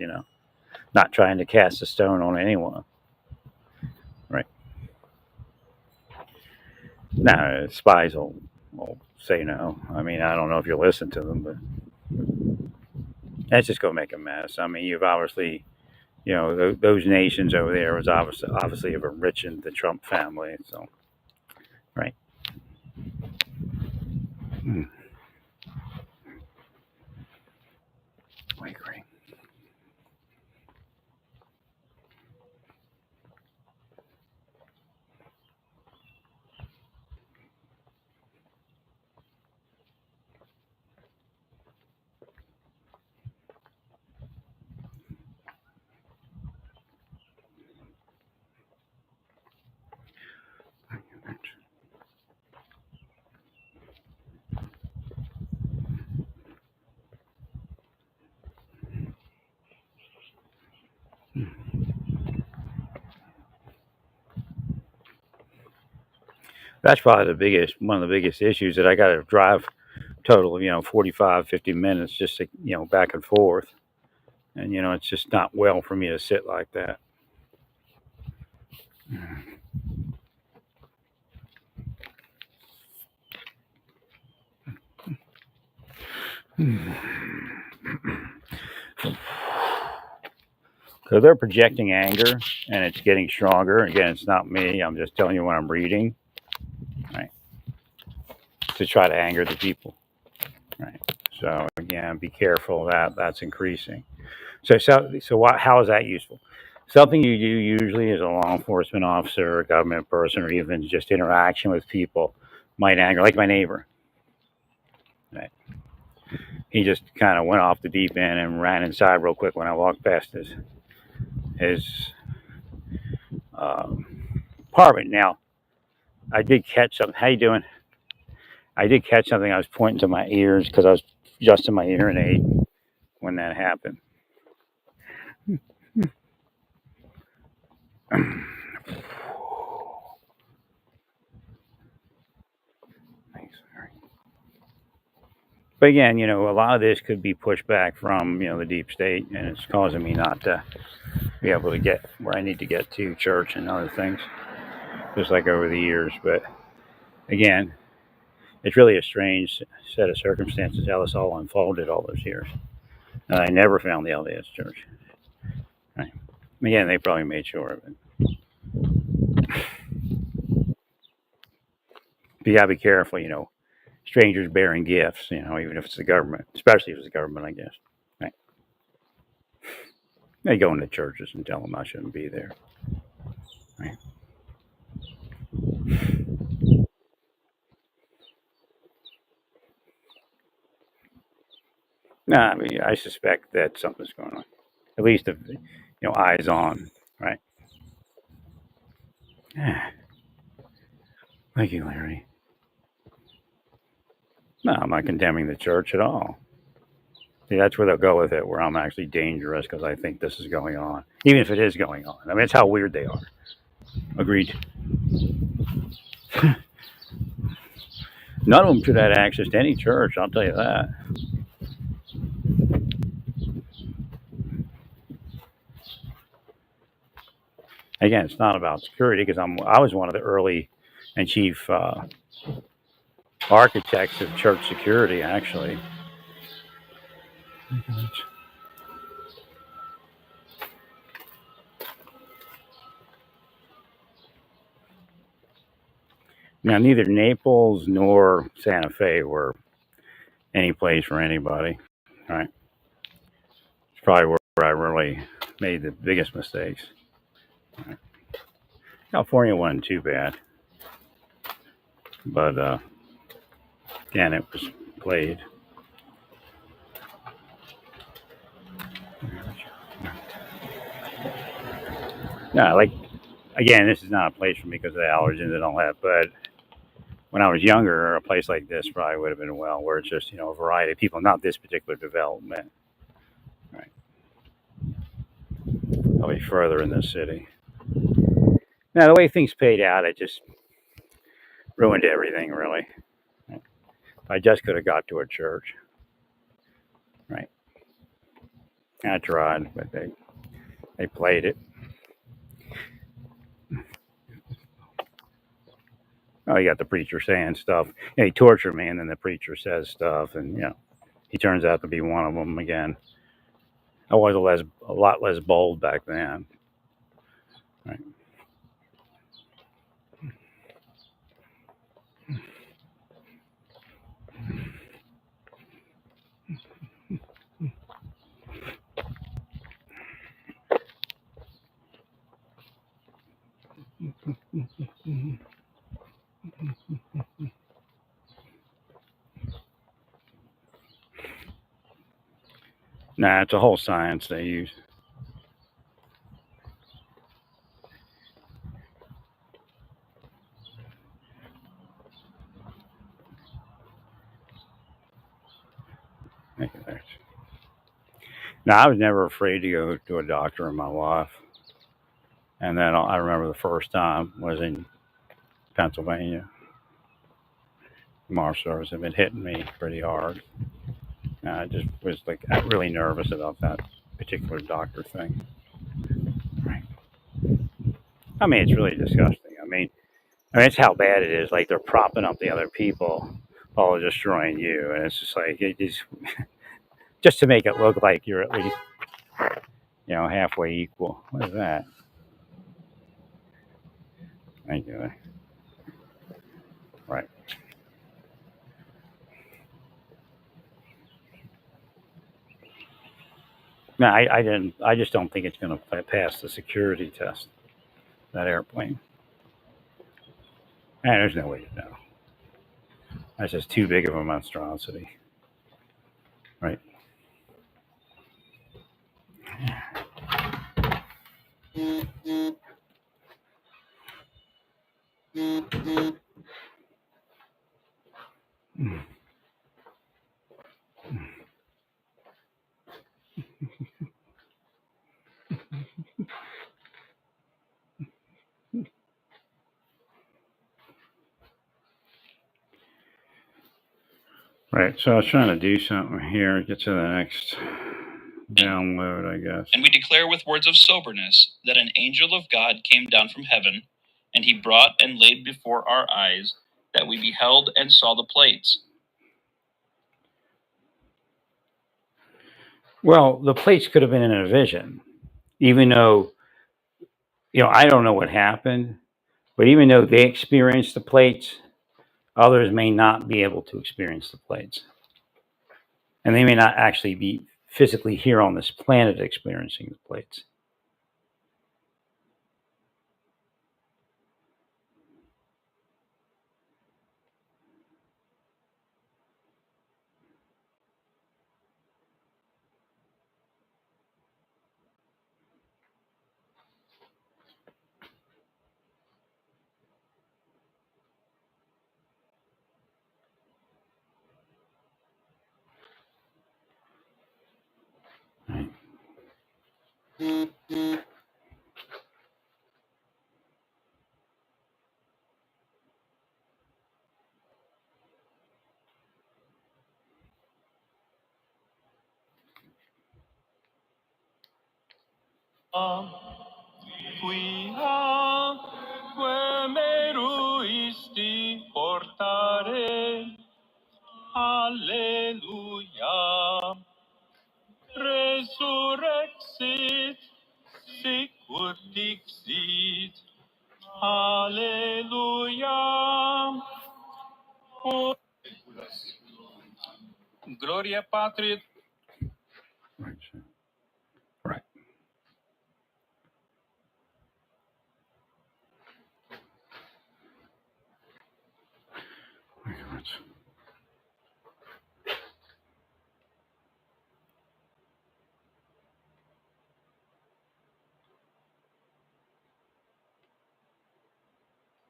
Not trying to cast a stone on anyone. Right? Now, spies will say no. I mean, I don't know if you listen to them, but that's just going to make a mess. I mean, you've obviously, those nations over there was obviously have enriched the Trump family. So, right. Hmm. I agree. That's probably one of the biggest issues that I got to drive total of 45, 50 minutes just to back and forth, and it's just not well for me to sit like that. So they're projecting anger, and it's getting stronger. Again, it's not me. I'm just telling you what I'm reading, right? To try to anger the people, right? So again, be careful that that's increasing. How is that useful? Something you do usually as a law enforcement officer, a government person, or even just interaction with people might anger, like my neighbor. Right? He just kind of went off the deep end and ran inside real quick when I walked past his apartment. Now, I did catch something. How you doing? I did catch something. I was pointing to my ears because I was adjusting my hearing aid when that happened. Thanks. But again, a lot of this could be pushed back from the deep state, and it's causing me not to be able to get where I need to get to church and other things, just like over the years. But again, it's really a strange set of circumstances how this all unfolded all those years. And I never found the LDS church. Right? Again, they probably made sure of it. But you gotta be careful, strangers bearing gifts, even if it's the government, especially if it's the government, I guess. Right? They go into churches and tell them I shouldn't be there. Right? No, I mean, I suspect that something's going on. At least, if, eyes on, right? Thank you, Larry. No, I'm not condemning the church at all. See, that's where they'll go with it, where I'm actually dangerous because I think this is going on, even if it is going on. I mean, it's how weird they are. Agreed. None of them should have access to any church. I'll tell you that. Again, it's not about security because I was one of the early and chief architects of church security, actually. Now, neither Naples nor Santa Fe were any place for anybody. Right? It's probably where I really made the biggest mistakes. Right? California wasn't too bad, but again, it was played. No, like again, this is not a place for me because of the allergens and all that. But when I was younger, a place like this probably would have been well, where it's just a variety of people, not this particular development. Right? Probably further in the city. Now, the way things paid out, it just ruined everything, really. Right? I just could have got to a church. Right? I tried, but they played it. Oh, you got the preacher saying stuff. He tortured me, and then the preacher says stuff, and he turns out to be one of them again. I was a lot less bold back then. Right? Nah, it's a whole science they use. Now, I was never afraid to go to a doctor in my life. And then I remember the first time was in Pennsylvania. Marsters have been hitting me pretty hard. And I just was like really nervous about that particular doctor thing. Right. I mean, it's really disgusting. I mean, it's how bad it is. Like they're propping up the other people while destroying you, and it's just like it is just to make it look like you're at least halfway equal. What is that? Thank you. Right. No, I didn't. I just don't think it's going to pass the security test. That airplane. And there's no way to know. That's just too big of a monstrosity. Right. Right. So I was trying to do something here. Get to the next download, I guess. And we declare with words of soberness that an angel of God came down from heaven, and he brought and laid before our eyes that we beheld and saw the plates. Well, the plates could have been in a vision, even though I don't know what happened, but even though they experienced the plates, others may not be able to experience the plates, and they may not actually be physically here on this planet experiencing the plates. Quia meruisti portare, Alleluia. Resurrexit, sicut dixit, Alleluia. Gloria Patri. Right.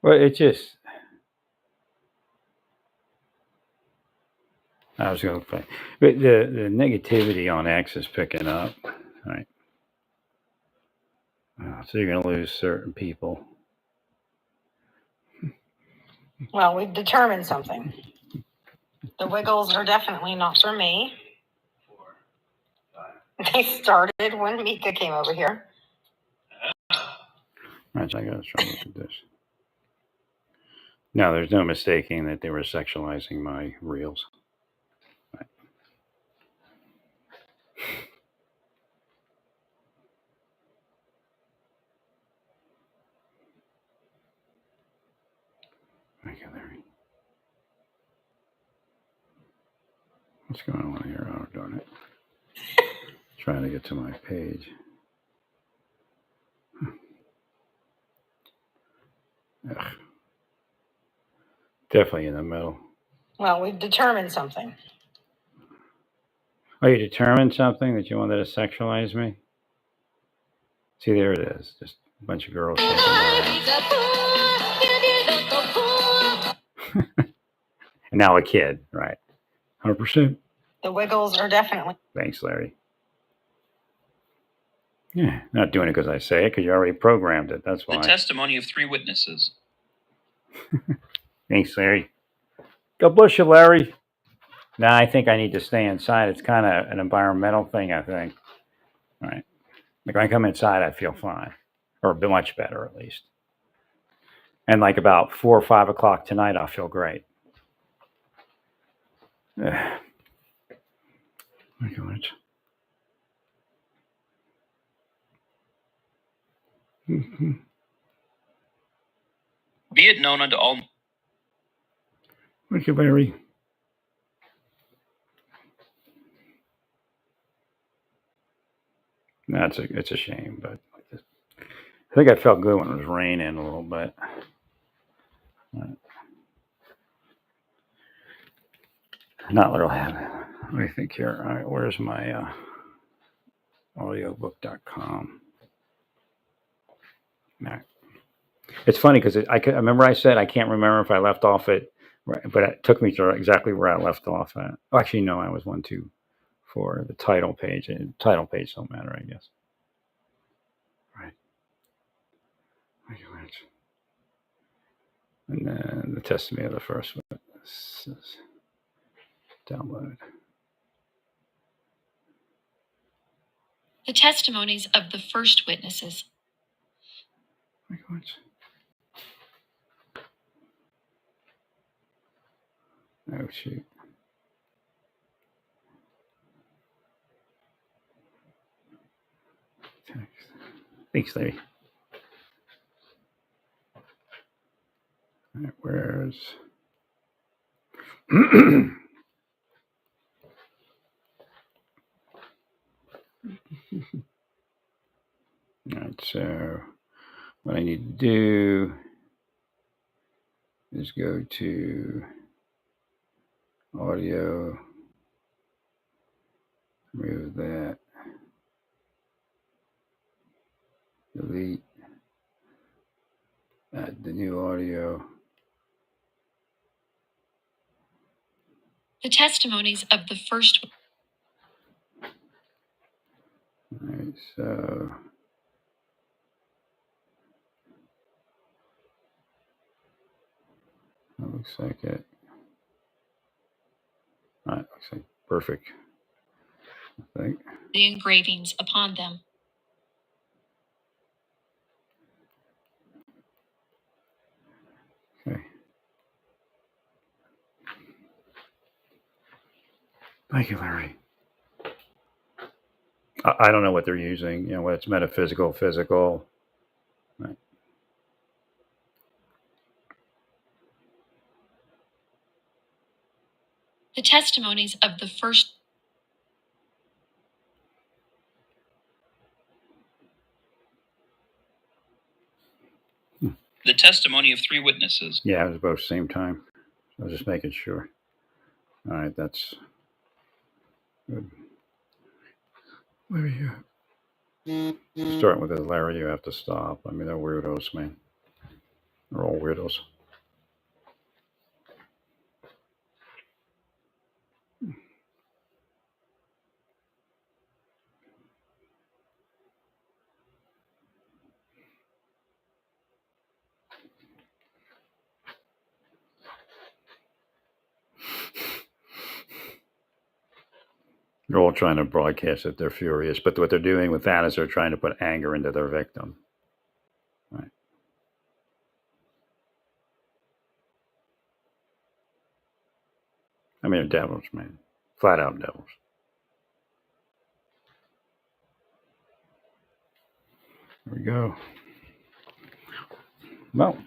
Well, it just, I was going to play, but the negativity on X is picking up, right? So you're going to lose certain people. Well, we've determined something. The Wiggles are definitely not for me. They started when Mika came over here. Right, I got to try to look at this. No, there's no mistaking that they were sexualizing my reels. Right. Okay, Larry. What's going on here? Oh, darn it. Trying to get to my page. Ugh. Definitely in the middle. Well, we've determined something. Oh, you determined something that you wanted to sexualize me? See, there it is. Just a bunch of girls shaking their ass. And now a kid, right? 100%. The Wiggles are definitely. Thanks, Larry. Yeah, not doing it because I say it, because you already programmed it. That's why. The testimony of 3 witnesses. Thanks, Larry. God bless you, Larry. Now I think I need to stay inside. It's kind of an environmental thing, I think. All right. Like when I come inside, I feel fine, or much better at least. And like about 4 or 5 o'clock tonight, I'll feel great. Thank you much. Be it known unto all. Thank you, Larry. It's a shame, but I think I felt good when it was raining a little bit. Not literally having. What do you think here? All right, where's my audiobook.com? Nah. It's funny because I remember I said I can't remember if I left off at, but it took me to exactly where I left off at. Oh, actually, no, I was 1, 2, 4. The title page. And title page don't matter, I guess. Right. And then the testimony of the first one. This is download. The testimonies of the first witnesses. Oh, shoot. Text. Thanks, Larry. All right, where's... All right, so what I need to do is go to audio, remove that, delete, add the new audio. The testimonies of the first. All right, so Looks like it. All right, looks like perfect. I think. The engravings upon them. Okay. Thank you, Larry. I don't know what they're using. You know, whether it's metaphysical, physical. Right. The testimonies of the first. The testimony of three witnesses. Yeah, it was both same time. I was just making sure. All right, that's good. Where are you? Starting with this, Larry, you have to stop. I mean, they're weirdos, man. They're all weirdos. They're all trying to broadcast that they're furious, but what they're doing with that is they're trying to put anger into their victim. Right. I mean, they're devils, man. Flat out devils. There we go. Well,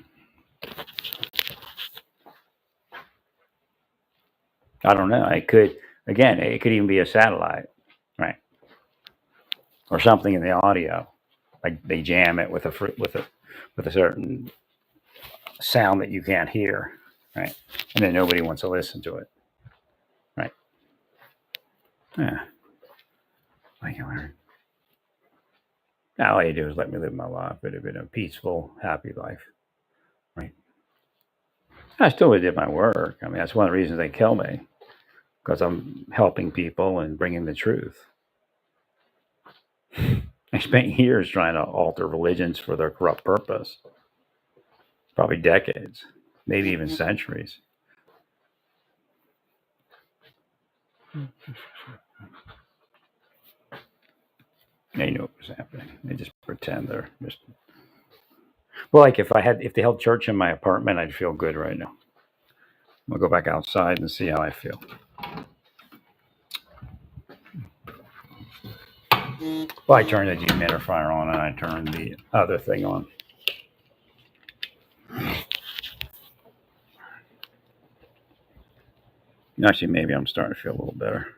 I don't know. It could, again, it could even be a satellite, right? Or something in the audio, like they jam it with a certain sound that you can't hear, right? And then nobody wants to listen to it, right? Yeah. Thank you, Larry. Now all you do is let me live my life. It'd have been a peaceful, happy life, right? I still would have did my work. I mean, that's one of the reasons they kill me, because I'm helping people and bringing the truth. I spent years trying to alter religions for their corrupt purpose, probably decades, maybe even centuries. They knew what was happening. They just pretend they're just. Well, like if they held church in my apartment, I'd feel good right now. I'll go back outside and see how I feel. Well, I turned the dehumidifier on and I turned the other thing on. Actually, maybe I'm starting to feel a little better.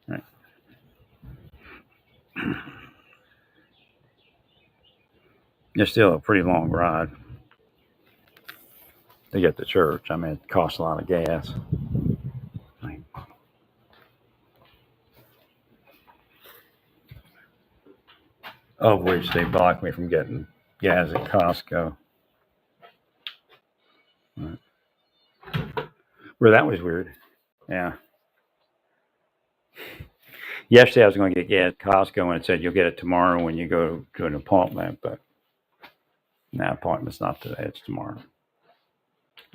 Right. It's still a pretty long ride to get to church. I mean, it costs a lot of gas. Right. Of which they blocked me from getting gas at Costco. Right. Well, that was weird. Yeah. Yesterday I was going to get gas at Costco and it said you'll get it tomorrow when you go to an appointment, but that appointment's not today, it's tomorrow.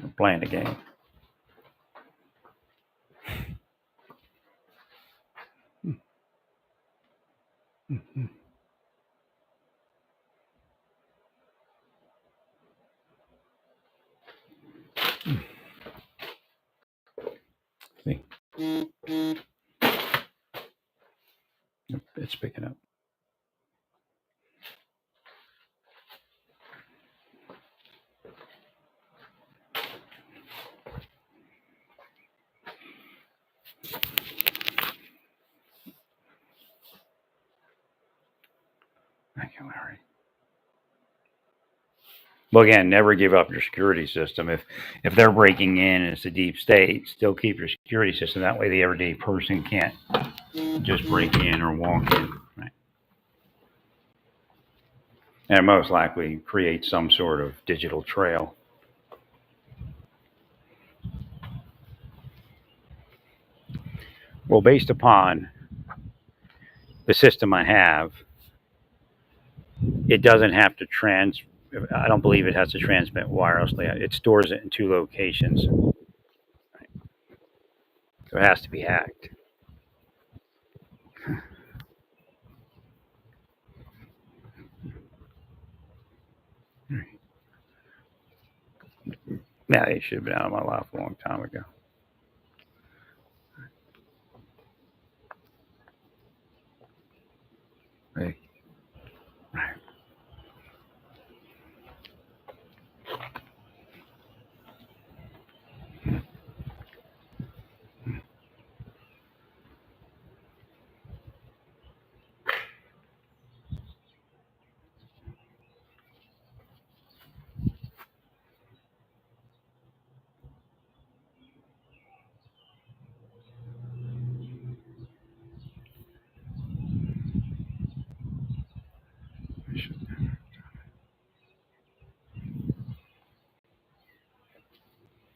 I'm playing the game. See? It's picking up. Thank you, Larry. Well, again, never give up your security system. If they're breaking in and it's a deep state, still keep your security system. That way the everyday person can't just break in or walk in. Right? And most likely create some sort of digital trail. Well, based upon the system I have, it doesn't have to I don't believe it has to transmit wirelessly. It stores it in 2 locations, so it has to be hacked. Yeah, it should have been out of my life a long time ago. Hey.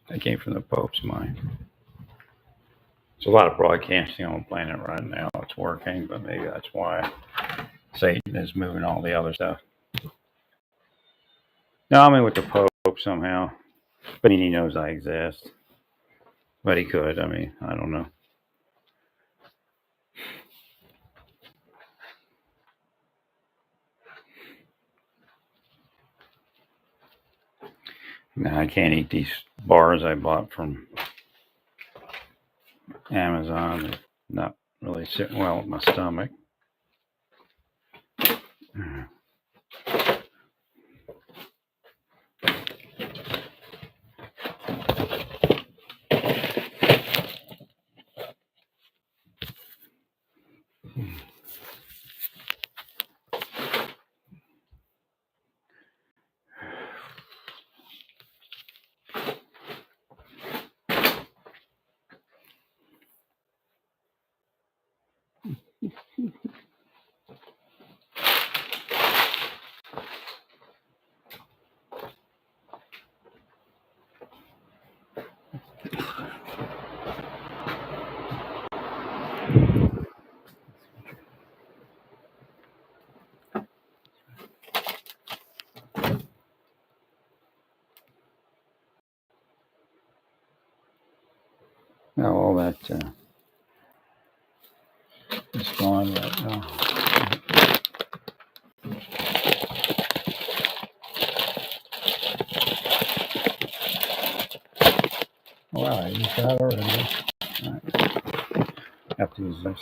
That came from the Pope's mind. There's a lot of broadcasting on the planet right now. It's working, but maybe that's why Satan is moving all the other stuff. No, I mean with the Pope somehow. But he knows I exist. But he could. I mean, I don't know. No, I can't eat these bars I bought from Amazon. They're not really sitting well with my stomach. Now all that is gone right now. Wow, I used that already. All right. Have to use this.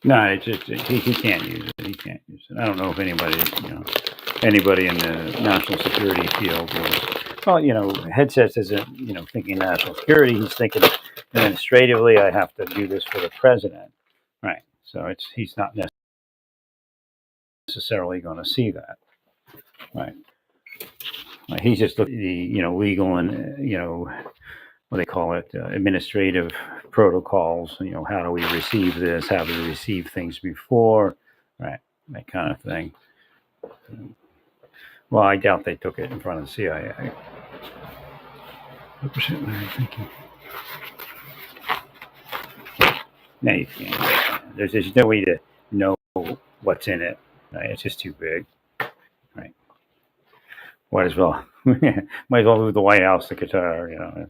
No, it's just he can't use it. He can't use it. I don't know if anybody anybody in the national security field was. Well, headsets isn't thinking national security. He's thinking administratively. I have to do this for the president, right? So he's not necessarily going to see that, right? He's just looking at the legal and what they call it, administrative protocols. How do we receive this? How do we receive things before? Right, that kind of thing. Well, I doubt they took it in front of the CIA. Thank you. No, you can't. There's no way to know what's in it. Right? It's just too big. Right. Might as well move the White House to Qatar.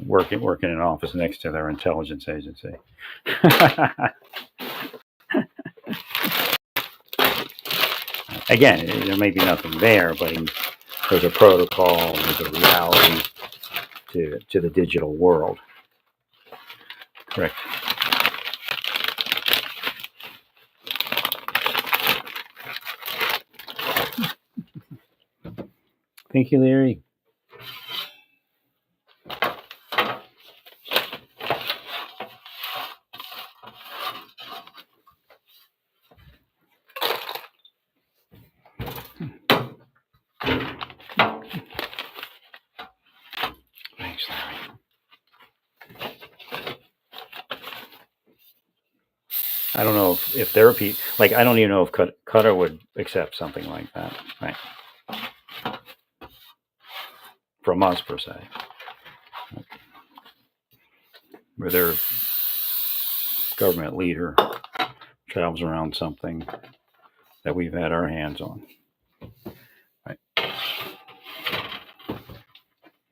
Working in an office next to their intelligence agency. Again, there may be nothing there, but there's a protocol, there's a reality to the digital world. Correct. Thank you, Larry. Thanks, Larry. I don't know if therapy, like, I don't even know if Qatar would accept something like that, right? From us, per se. Where their government leader travels around something that we've had our hands on. Right.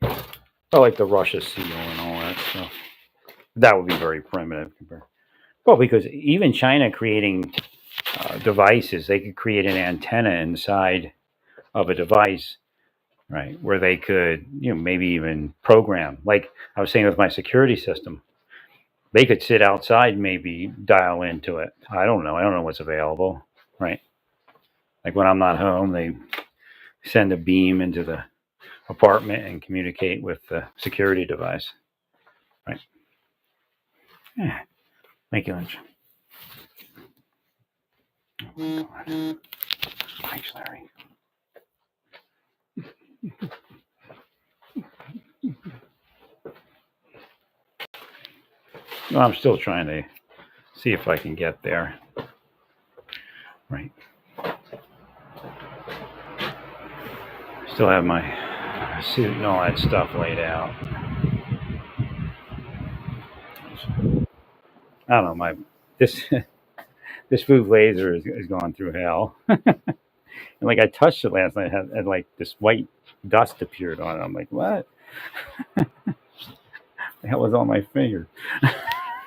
I like the Russia seal and all that stuff. That would be very primitive compared. Well, because even China creating devices, they could create an antenna inside of a device, right, where they could, maybe even program. Like I was saying with my security system, they could sit outside, and maybe dial into it. I don't know. I don't know what's available, right? Like when I'm not home, they send a beam into the apartment and communicate with the security device, right? Yeah. Thank you, Lynch. Thanks, Larry. Well, I'm still trying to see if I can get there. Right. Still have my suit and all that stuff laid out. I don't know. This this food laser is going through hell. And like I touched it last night, and like this white dust appeared on it. I'm like, what? The hell was on my finger?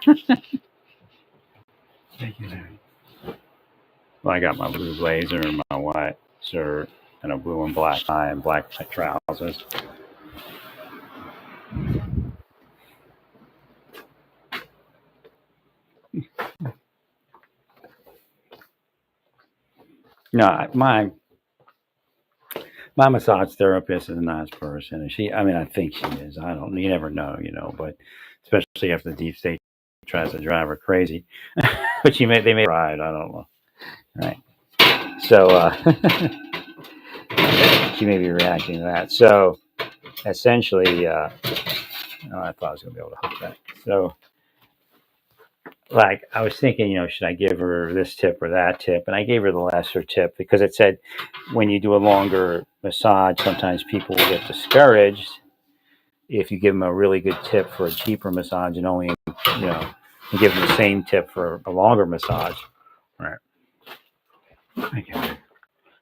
Thank you, Larry. Well, I got my blue blazer and my white shirt and a blue and black tie and black trousers. No, my massage therapist is a nice person, and I think she is. I don't. You never know, But especially after the deep state tries to drive her crazy, but they may ride. I don't know. Right. So she may be reacting to that. So essentially, I thought I was going to be able to hook that. So, like, I was thinking, should I give her this tip or that tip? And I gave her the lesser tip because it said when you do a longer massage, sometimes people will get discouraged if you give them a really good tip for a cheaper massage and only, you give them the same tip for a longer massage. Right.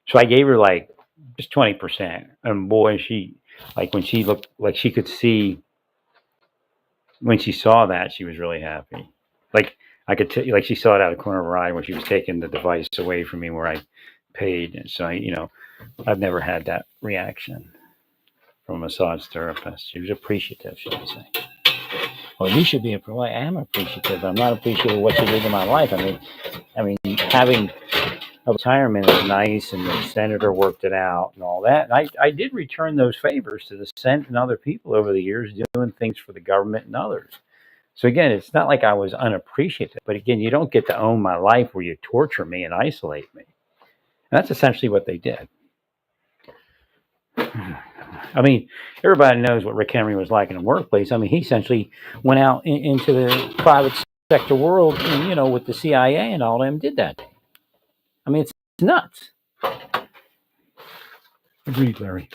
So I gave her like just 20%. And boy, when she looked like she could see, when she saw that, she was really happy. Like I could tell, like she saw it out of the corner of her eye when she was taking the device away from me where I paid. And so, I've never had that reaction from a massage therapist. She was appreciative, should I say. Well, you should be I am appreciative. I'm not appreciative of what you did in my life. I mean, having a retirement is nice, and the senator worked it out and all that. And I did return those favors to the Senate and other people over the years, doing things for the government and others. So again, it's not like I was unappreciative, but again, you don't get to own my life where you torture me and isolate me. And that's essentially what they did. I mean, everybody knows what Rick Henry was like in the workplace. I mean, he essentially went out into the private sector world, and, with the CIA and all them, did that. I mean, it's nuts. Agreed, Larry.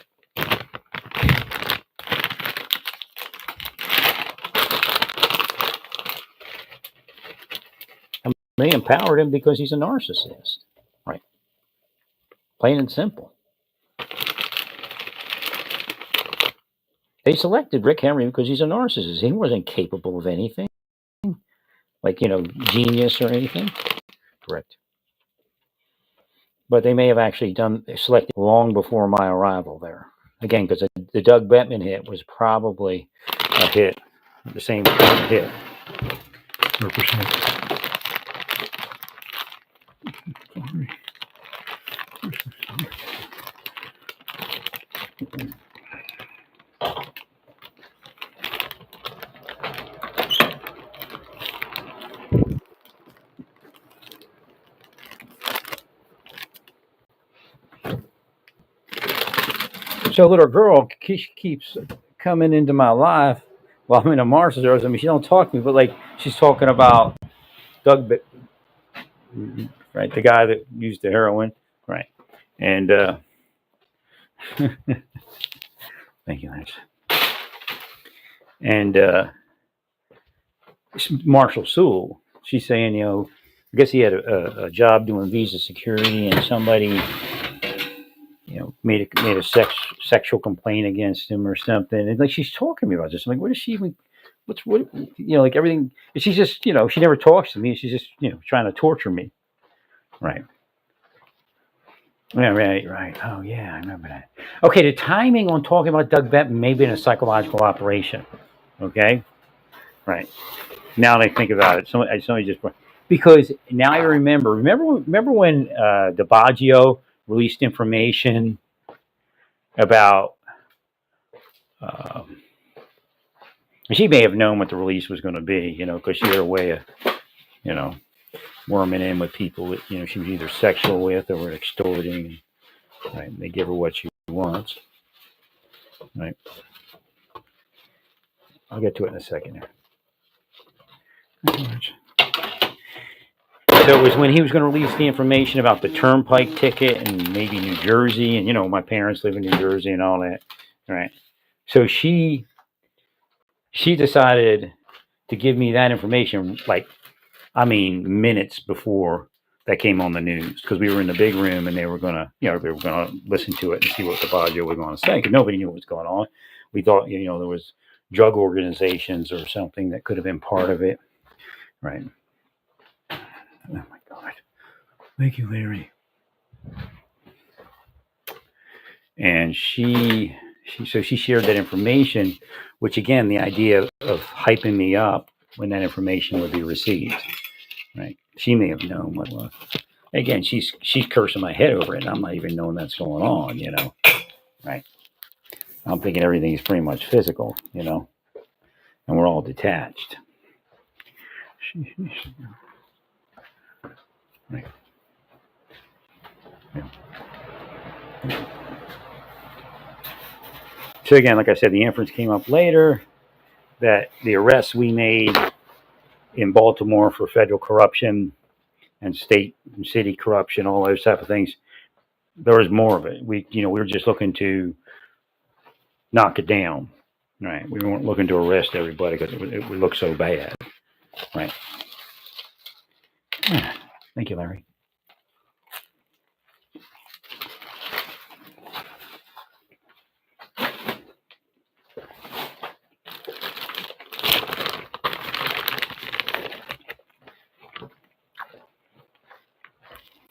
They empowered him because he's a narcissist, right? Plain and simple. They selected Rick Henry because he's a narcissist. He wasn't capable of anything, like, genius or anything. Correct. But they may have actually selected long before my arrival there. Again, because the Doug Bettman hit was probably a hit, the same hit. 100%. So little girl keeps coming into my life while I'm in a Mars service. I mean, she don't talk to me, but like she's talking about Doug right? The guy that used the heroin, right? And thank you, Lance. And Marshall Sewell, she's saying, I guess he had a job doing visa security, and somebody, made a sexual complaint against him or something. And like she's talking to me about this. I'm like, what is she even? What? Like everything. She's just, she never talks to me. She's just, trying to torture me. Right. Yeah, right. Oh, yeah, I remember that. Okay, the timing on talking about Doug Benton may have been a psychological operation. Okay, right. Now that I think about it, somebody just because now I remember. Remember when DiBaggio released information about. Um, she may have known what the release was going to be, because she had a way of, you know, worming in with people that, she was either sexual with or were extorting. Right? And they give her what she wants. Right? I'll get to it in a second here. So it was when he was going to release the information about the turnpike ticket and maybe New Jersey, and my parents live in New Jersey and all that, right? So she decided to give me that information, like, I mean, minutes before that came on the news, because we were in the big room and they were gonna, listen to it and see what the Baggio was going to say, because nobody knew what was going on. We thought, there was drug organizations or something that could have been part of it, right? Oh my God! Thank you, Larry. And she shared that information, which again, the idea of hyping me up when that information would be received, right? She may have known what was. Again, she's cursing my head over it, and I'm not even knowing that's going on, right? I'm thinking everything is pretty much physical, and we're all detached. Right. Yeah. So again, like I said, the inference came up later that the arrests we made in Baltimore for federal corruption and state and city corruption, all those type of things, there was more of it. We were just looking to knock it down, right? We weren't looking to arrest everybody because it would look so bad, right? Thank you, Larry.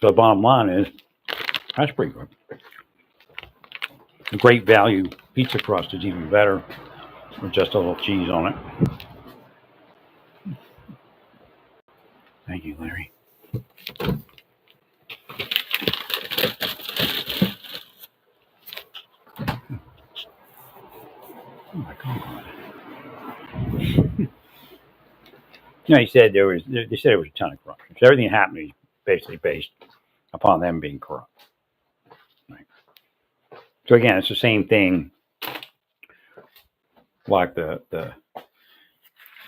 So the bottom line is, that's pretty good. A great value pizza crust is even better with just a little cheese on it. Thank you, Larry. Oh my God. He said they said it was a ton of corruption. So everything happened is basically based upon them being corrupt. Right. So again, it's the same thing like that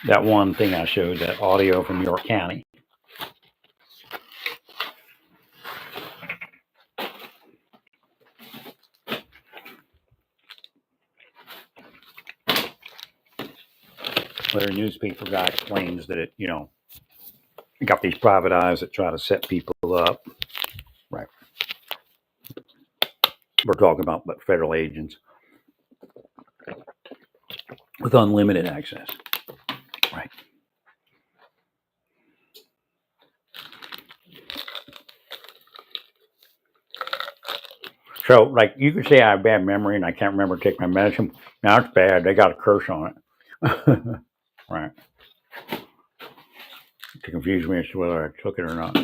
one thing I showed, that audio from York County. Where a newspaper guy claims that it got these private eyes that try to set people up. Right. We're talking about federal agents with unlimited access. Right. So, like, you could say I have bad memory and I can't remember to take my medicine. Now, it's bad. They got a curse on it. Right. To confuse me as to whether I took it or not.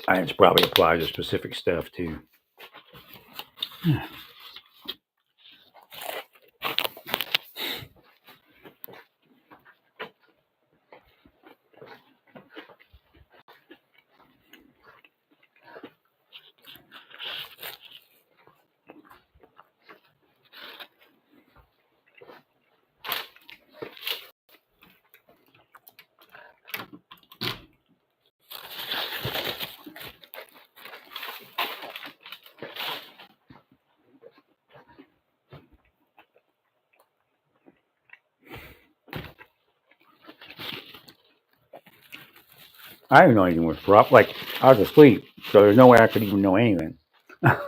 And it's probably applied to specific stuff, too. I didn't know anything was corrupt. Like, I was asleep, so there's no way I could even know anything. I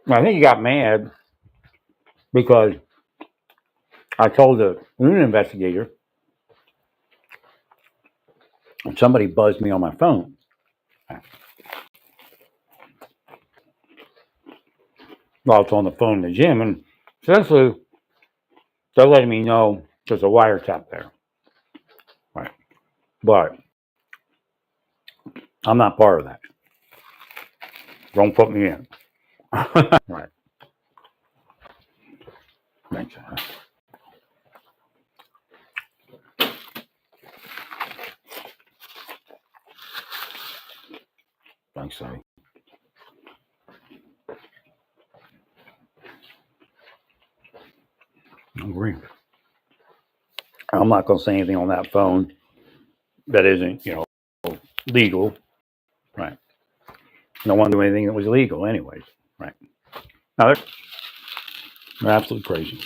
think he got mad because I told the unit investigator, and somebody buzzed me on my phone. While it's on the phone in the gym, and essentially they're letting me know there's a wiretap there. Right. But I'm not part of that. Don't put me in. Right. Thanks. Thanks, Sonny. I agree. I'm not going to say anything on that phone that isn't, legal. Right. I don't want to do anything that was illegal, anyways. Right. No, they're absolutely crazy.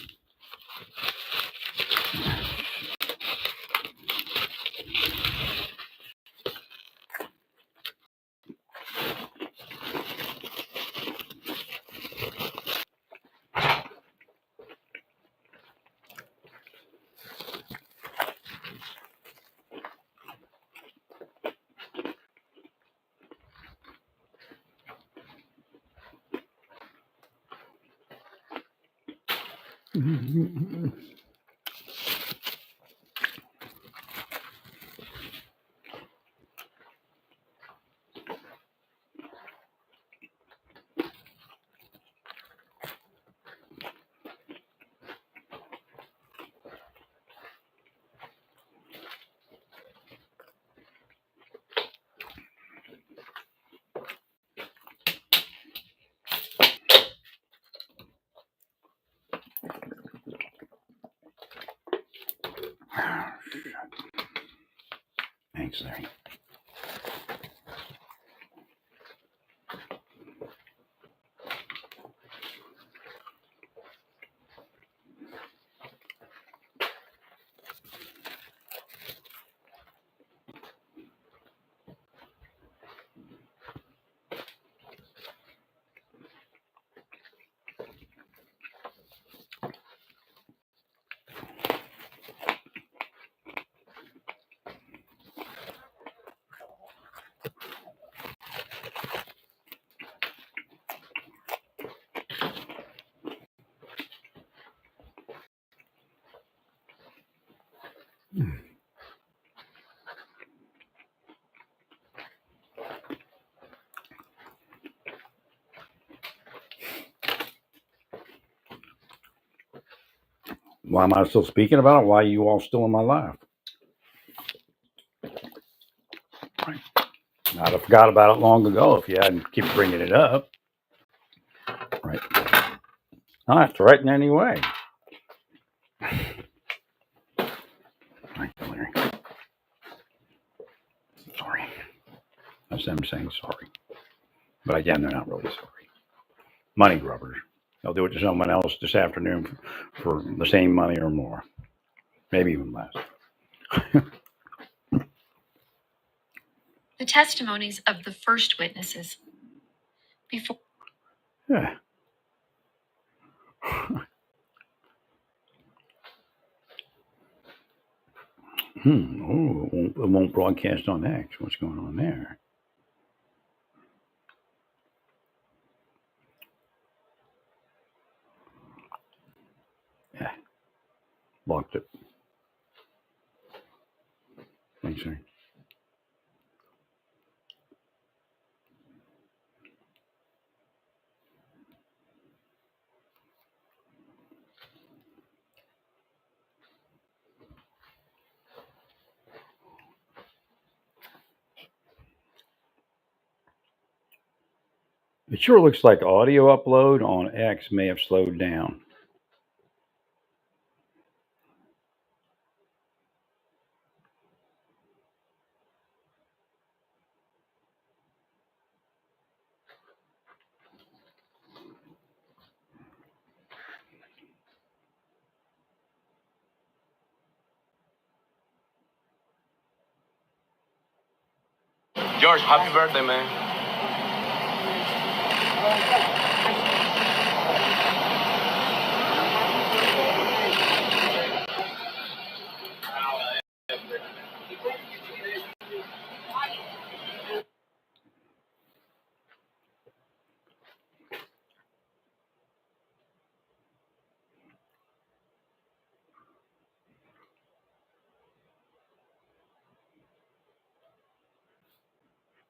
Thanks, Larry. Why am I still speaking about it? Why are you all still in my life? Right. I'd have forgot about it long ago if you hadn't keep bringing it up. Right. Not threatening anyway. Right, Larry. Sorry. That's them saying sorry. But again, they're not really sorry. Money grubbers. They'll do it to someone else this afternoon for the same money or more. Maybe even less. The testimonies of the first witnesses. Before Yeah. Oh, it won't broadcast on X. What's going on there? Yeah. Blocked it. Thanks, sir. It sure looks like audio upload on X may have slowed down. George, happy birthday, man.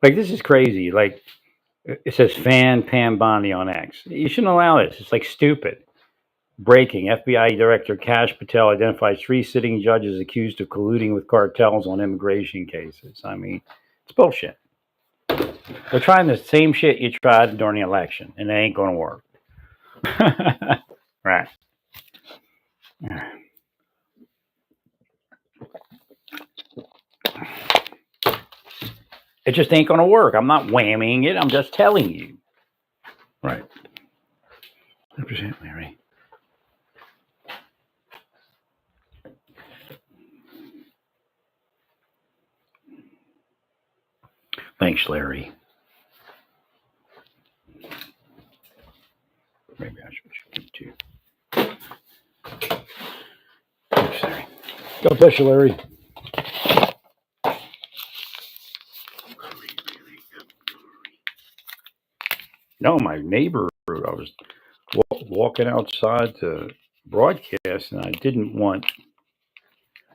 Like, this is crazy. Like, it says fan Pam Bondi on X. You shouldn't allow this. It's like stupid. Breaking. FBI Director Kash Patel identifies 3 sitting judges accused of colluding with cartels on immigration cases. I mean, it's bullshit. They're trying the same shit you tried during the election, and it ain't going to work. Right. It just ain't going to work. I'm not whammying it. I'm just telling you. Right. 100%, Larry. Thanks, Larry. Maybe I should too. Thanks, Larry. God bless you, Larry. No, my neighbor, I was walking outside to broadcast, and I didn't want.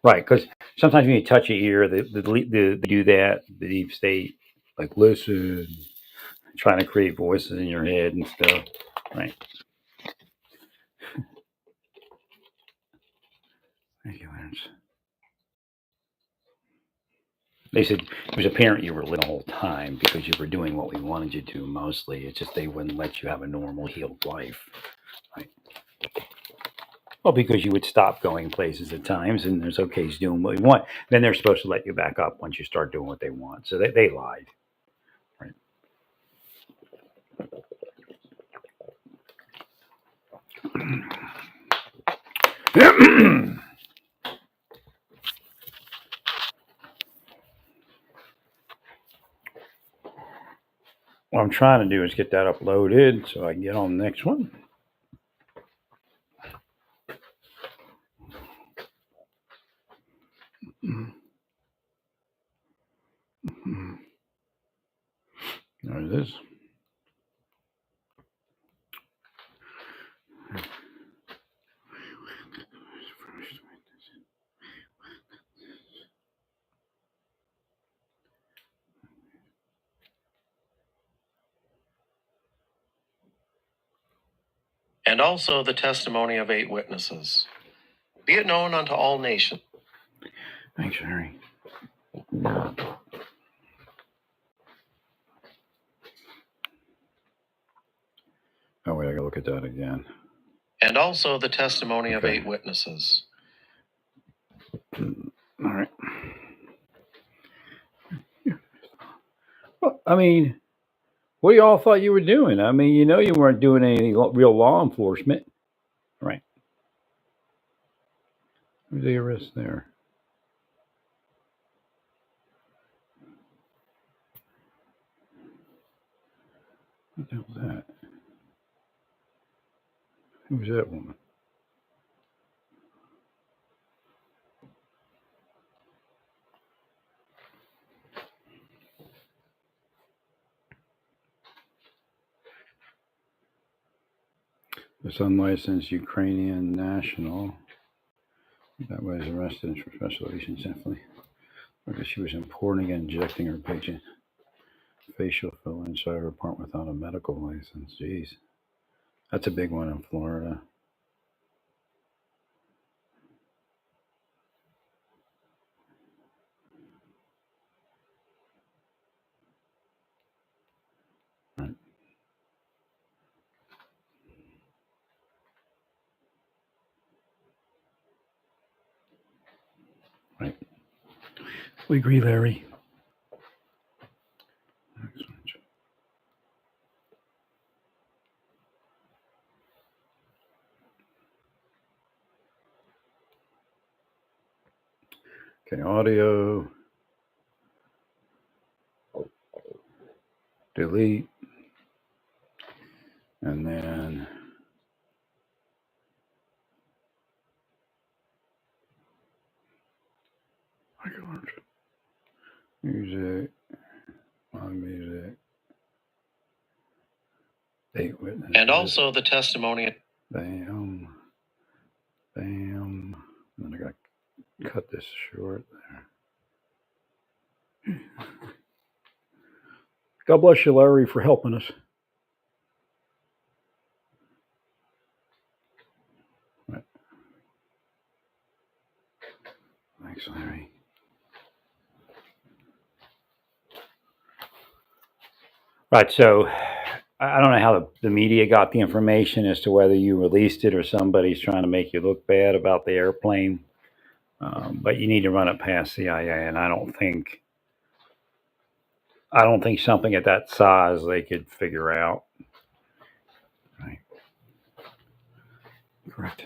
Right, because sometimes when you touch your ear, they do that, the deep state, like listen, trying to create voices in your head and stuff. Right. Thank you, Lance. They said it was apparent you were living the whole time because you were doing what we wanted you to mostly. It's just they wouldn't let you have a normal, healed life. Right. Well, because you would stop going places at times, and there's okay, he's doing what he want. Then they're supposed to let you back up once you start doing what they want. So they lied. Right. What I'm trying to do is get that uploaded so I can get on the next one. There it is. And also the testimony of 8 witnesses. Be it known unto all nations. Thanks, Harry. Oh, wait, I gotta look at that again. And also the testimony of 8 witnesses. All right. Well, I mean, what y'all thought you were doing? I mean, you weren't doing anything real law enforcement. Right. Who's the arrest there? What the hell was that? Who was that woman? This unlicensed Ukrainian national that was arrested for special agents, definitely. Because she was importing and injecting her patient facial filler inside her apartment without a medical license. Jeez. That's a big one in Florida. Right. Right. We agree, Larry. Excellent. Okay, audio. delete, and then music, my music, date witness. And also the testimony. Bam, bam. And I got to cut this short there. God bless you, Larry, for helping us. Right. Thanks, Larry. Right, so I don't know how the media got the information as to whether you released it or somebody's trying to make you look bad about the airplane. But you need to run it past CIA, and I don't think something at that size they could figure out. Right. Correct.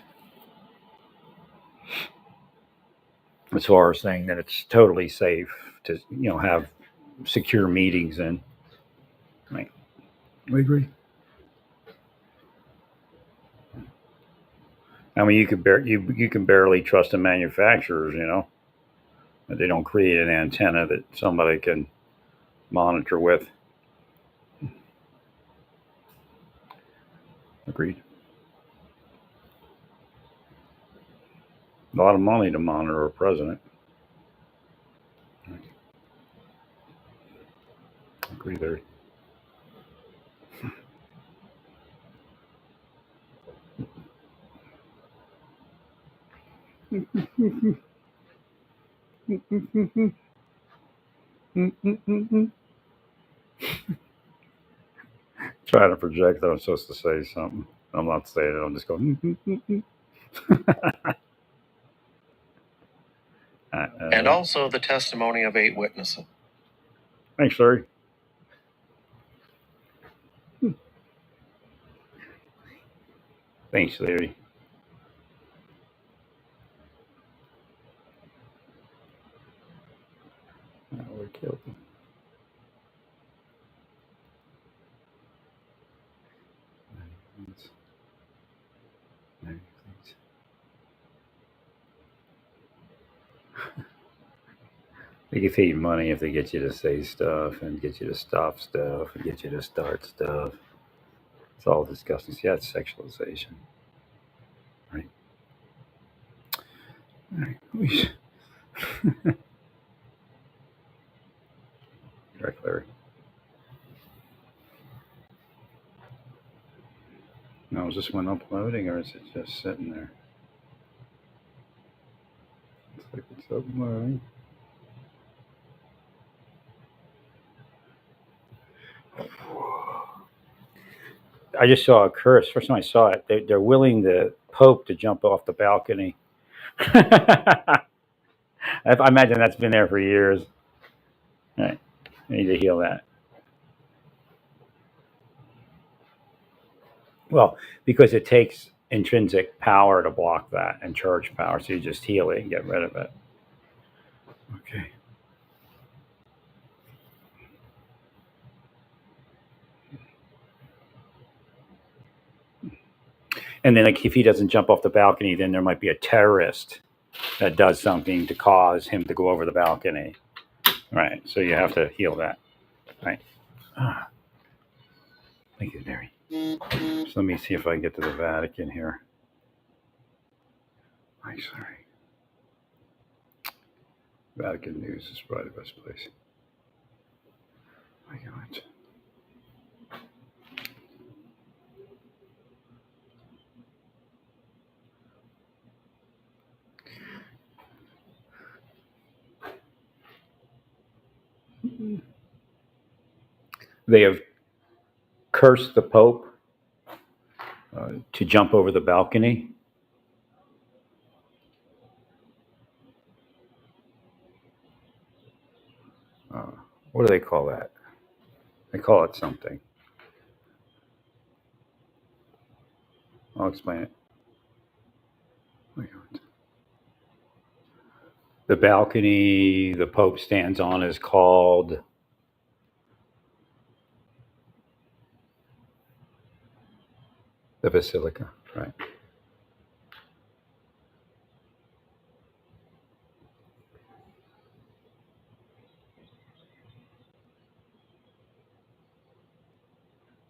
As far as saying that it's totally safe to have secure meetings in. Right. We agree. I mean, you can barely trust the manufacturers, that they don't create an antenna that somebody can monitor with. Agreed. A lot of money to monitor a president. Agree there. Trying to project that I'm supposed to say something. I'm not saying it. I'm just going. And also the testimony of 8 witnesses. Thanks, Larry. Thanks, Larry. We killed him. They can pay you money if they get you to say stuff and get you to stop stuff and get you to start stuff. It's all disgusting. See, that's sexualization. Right. All right. Right, Larry. Now, is this one uploading or is it just sitting there? Looks like it's uploading. I just saw a curse. First time I saw it, they're willing the Pope to jump off the balcony. I imagine that's been there for years. All right. I need to heal that. Well, because it takes intrinsic power to block that and charge power, so you just heal it and get rid of it. Okay. And then, like, if he doesn't jump off the balcony, then there might be a terrorist that does something to cause him to go over the balcony. Right. So you have to heal that. Right. Ah, thank you, Larry. So let me see if I can get to the Vatican here. I'm sorry. Vatican News is probably the best place. I got it. They have cursed the Pope to jump over the balcony. What do they call that? They call it something. I'll explain it. The balcony the Pope stands on is called The basilica, right.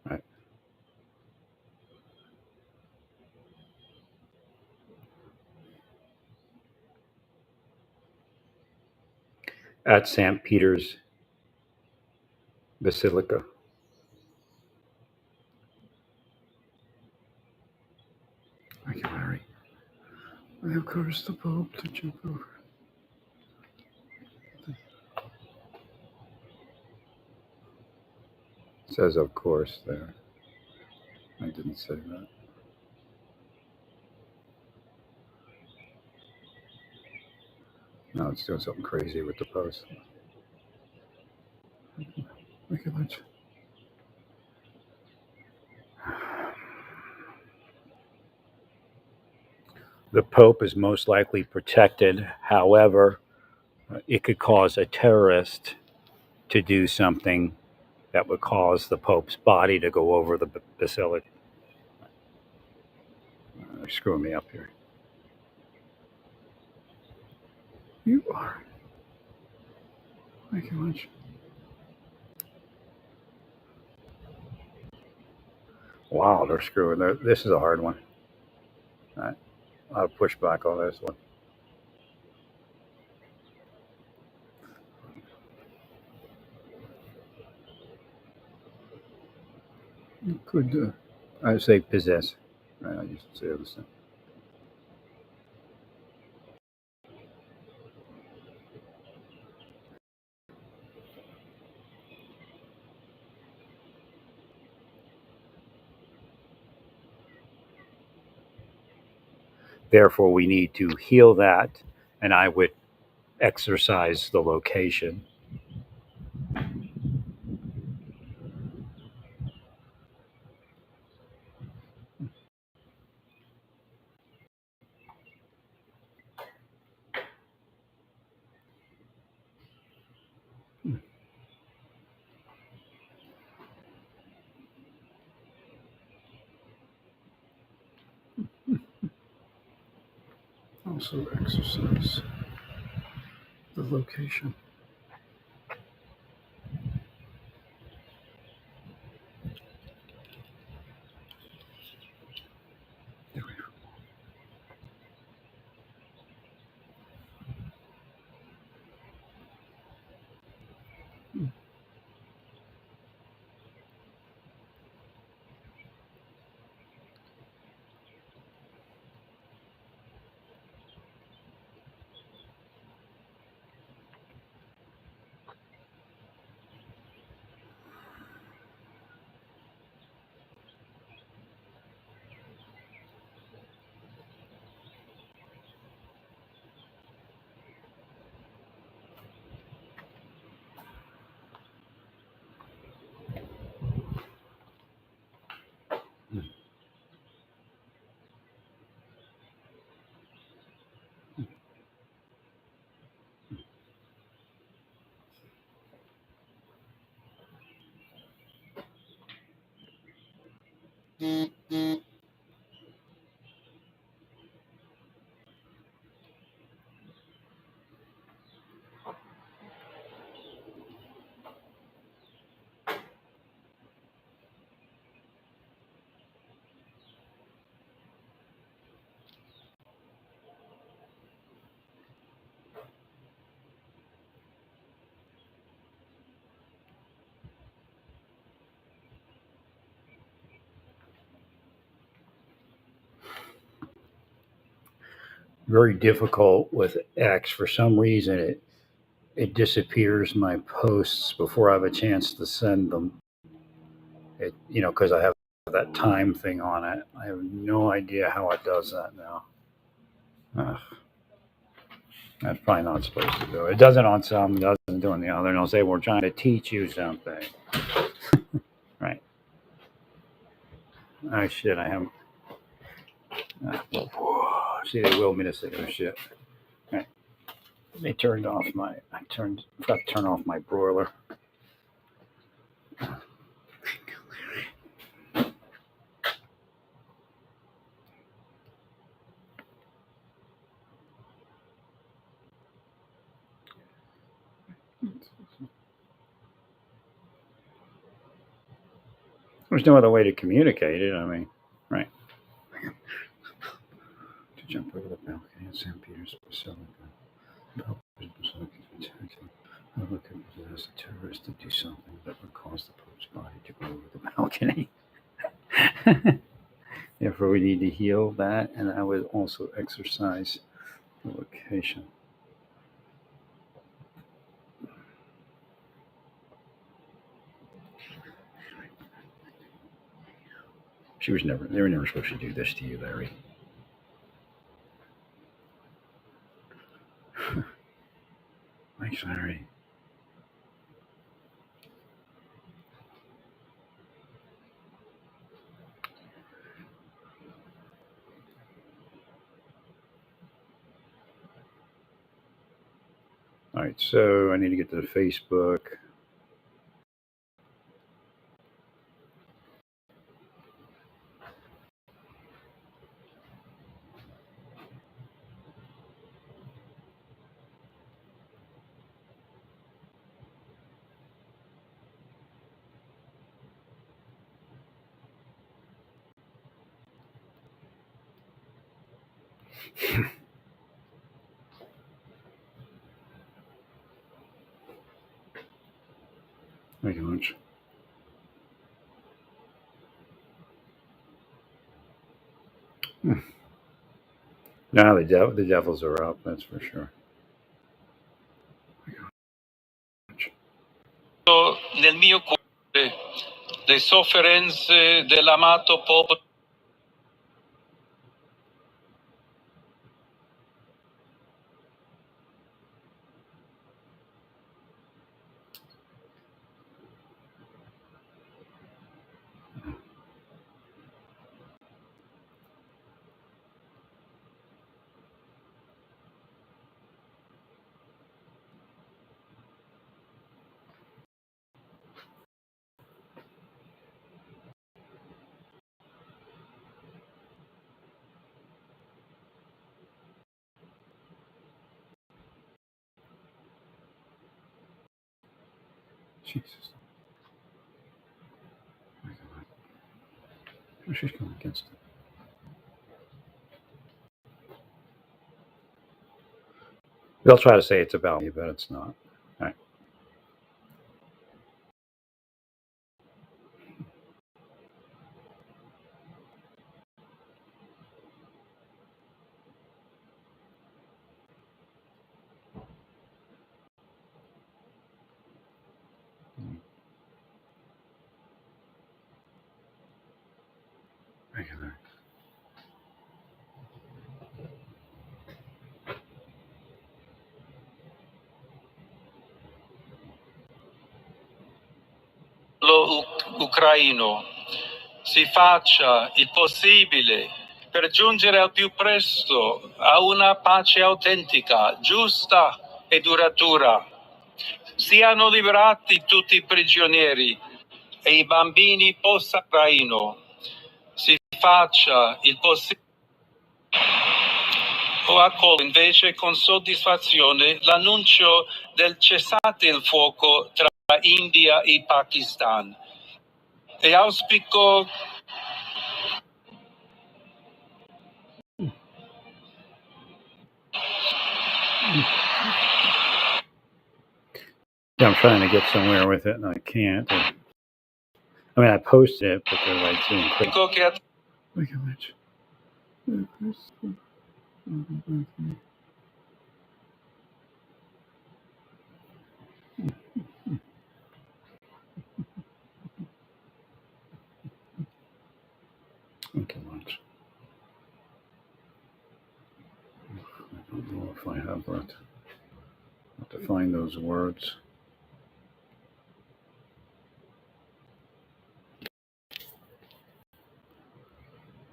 Right. At St. Peter's Basilica. Thank you, Larry. And of course, the Pope to jump over. It says, of course, there. I didn't say that. No, it's doing something crazy with the post. Thank you, Lynch. The Pope is most likely protected. However, it could cause a terrorist to do something that would cause the Pope's body to go over the basilica. They're screwing me up here. You are. Thank you much. Wow, they're screwing. This is a hard one. I'll push back on this one. You could, I say possess. Right, I used to say the same. Therefore, we need to heal that, and I would exercise the location. Also, exercise the location. There we go. Very difficult with X. For some reason, it disappears my posts before I have a chance to send them. Because I have that time thing on it. I have no idea how it does that now. Ugh, that's probably not supposed to do it. It does it on some, doesn't do it on the other. And they'll say, we're trying to teach you something. Right. Oh, shit, I haven't. See, they will me to say, oh, shit. Right. They turned off forgot to turn off my broiler. There's no other way to communicate it. I mean, right. To jump over the balcony at St. Peter's Basilica. The Basilica is attacking. Look at as the terrorists to do something that would cause the Pope's body to go over the balcony. Therefore, we need to heal that, and I would also exercise the location. They were never supposed to do this to you, Larry. Thanks, Larry. All right, so I need to get to the Facebook. Thank you much. No, the devils are up, that's for sure. Nel mio cuore le sofferenze dell'amato popolo. Jesus. She's going against it. They'll try to say it's about me, but it's not. All right. Thank you, Larry. Ucraino si faccia il possibile per giungere al più presto a una pace autentica, giusta e duratura. Siano liberati tutti i prigionieri e i bambini post-ucraino. Si faccia il possibile. Ho accolto invece con soddisfazione l'annuncio del cessate il fuoco tra India e Pakistan e auspico Yeah, I'm trying to get somewhere with it, and I can't. I mean, I posted it, but they're like doing quick. che Look how much. Okay, much. I don't know if I have that. I have to find those words.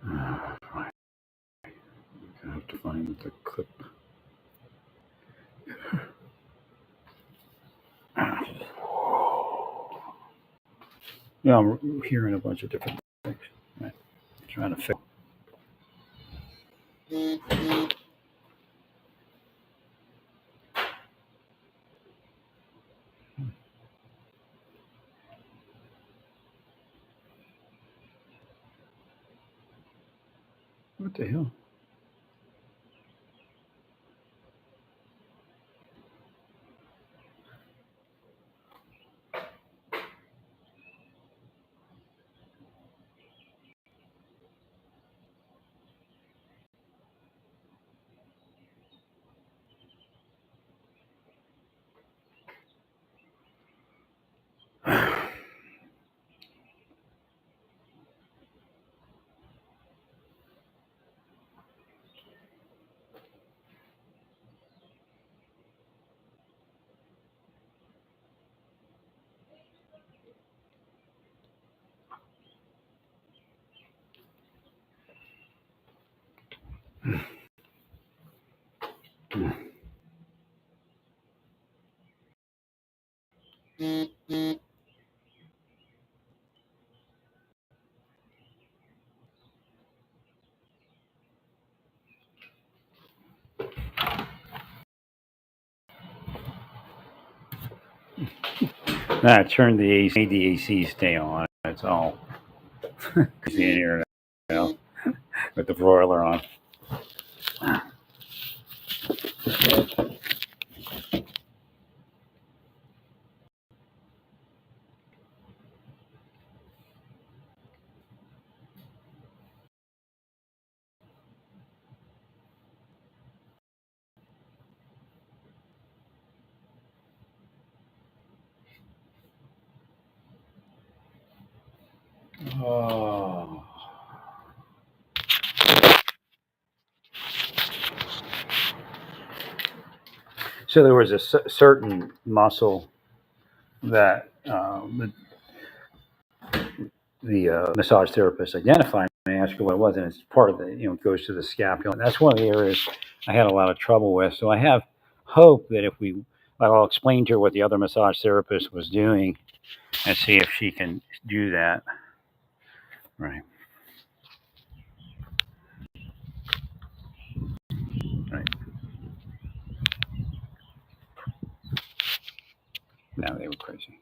Right. I have to find the clip. Yeah, I'm hearing a bunch of different things. Right. Trying to fix. What the hell? I turned the AC, made the AC stay on. That's all. See in here now with the broiler on. Oh. So there was a certain muscle that the massage therapist identified. And I asked her what it was, and it's part of the, it goes to the scapula. And that's one of the areas I had a lot of trouble with. So I have hope that if I'll explain to her what the other massage therapist was doing and see if she can do that. Right. Right. No, they were crazy.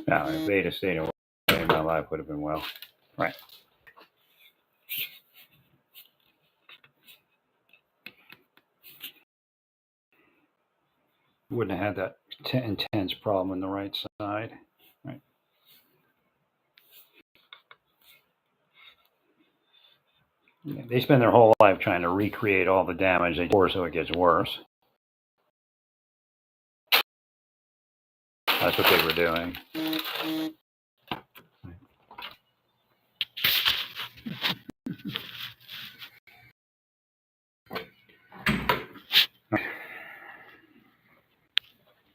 No, if they'd have stayed away, my life would have been well. Right. Wouldn't have had that intense problem on the right side. Right. Yeah, they spend their whole life trying to recreate all the damage they do, so it gets worse. That's what they were doing.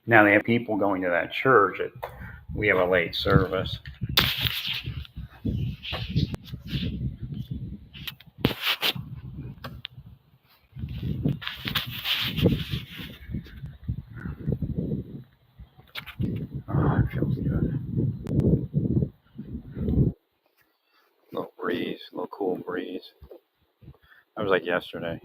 Now they have people going to that church. We have a late service. Oh, it feels good. Little breeze, little cool breeze. That was like yesterday.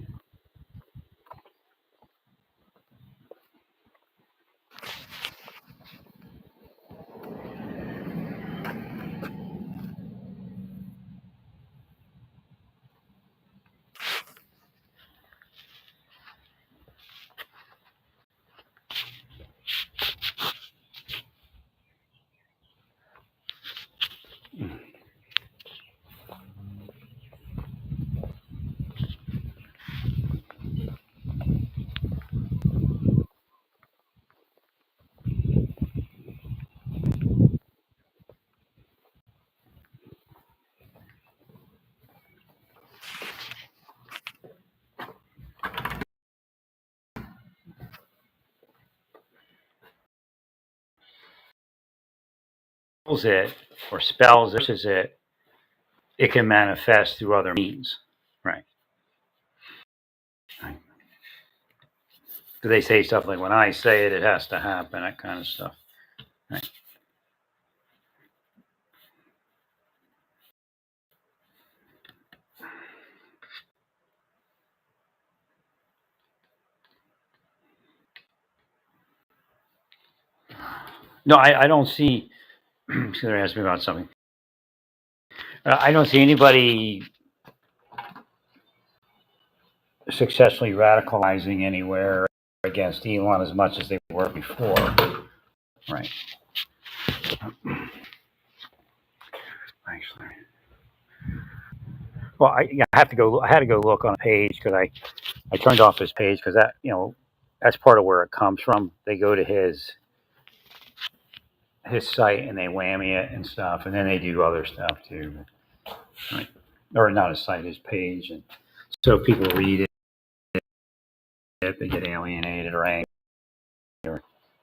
It or spells it, it can manifest through other means. Right. They say stuff like, when I say it, it has to happen, that kind of stuff. Right. No, I don't see. They're asking me about something. I don't see anybody successfully radicalizing anywhere against Elon as much as they were before. Right. Actually, well, I have to go. I had to go look on a page because I turned off his page because that that's part of where it comes from. They go to his site and they whammy it and stuff, and then they do other stuff too. Right. Or not his site, his page, and so if people read it, they get alienated or angry.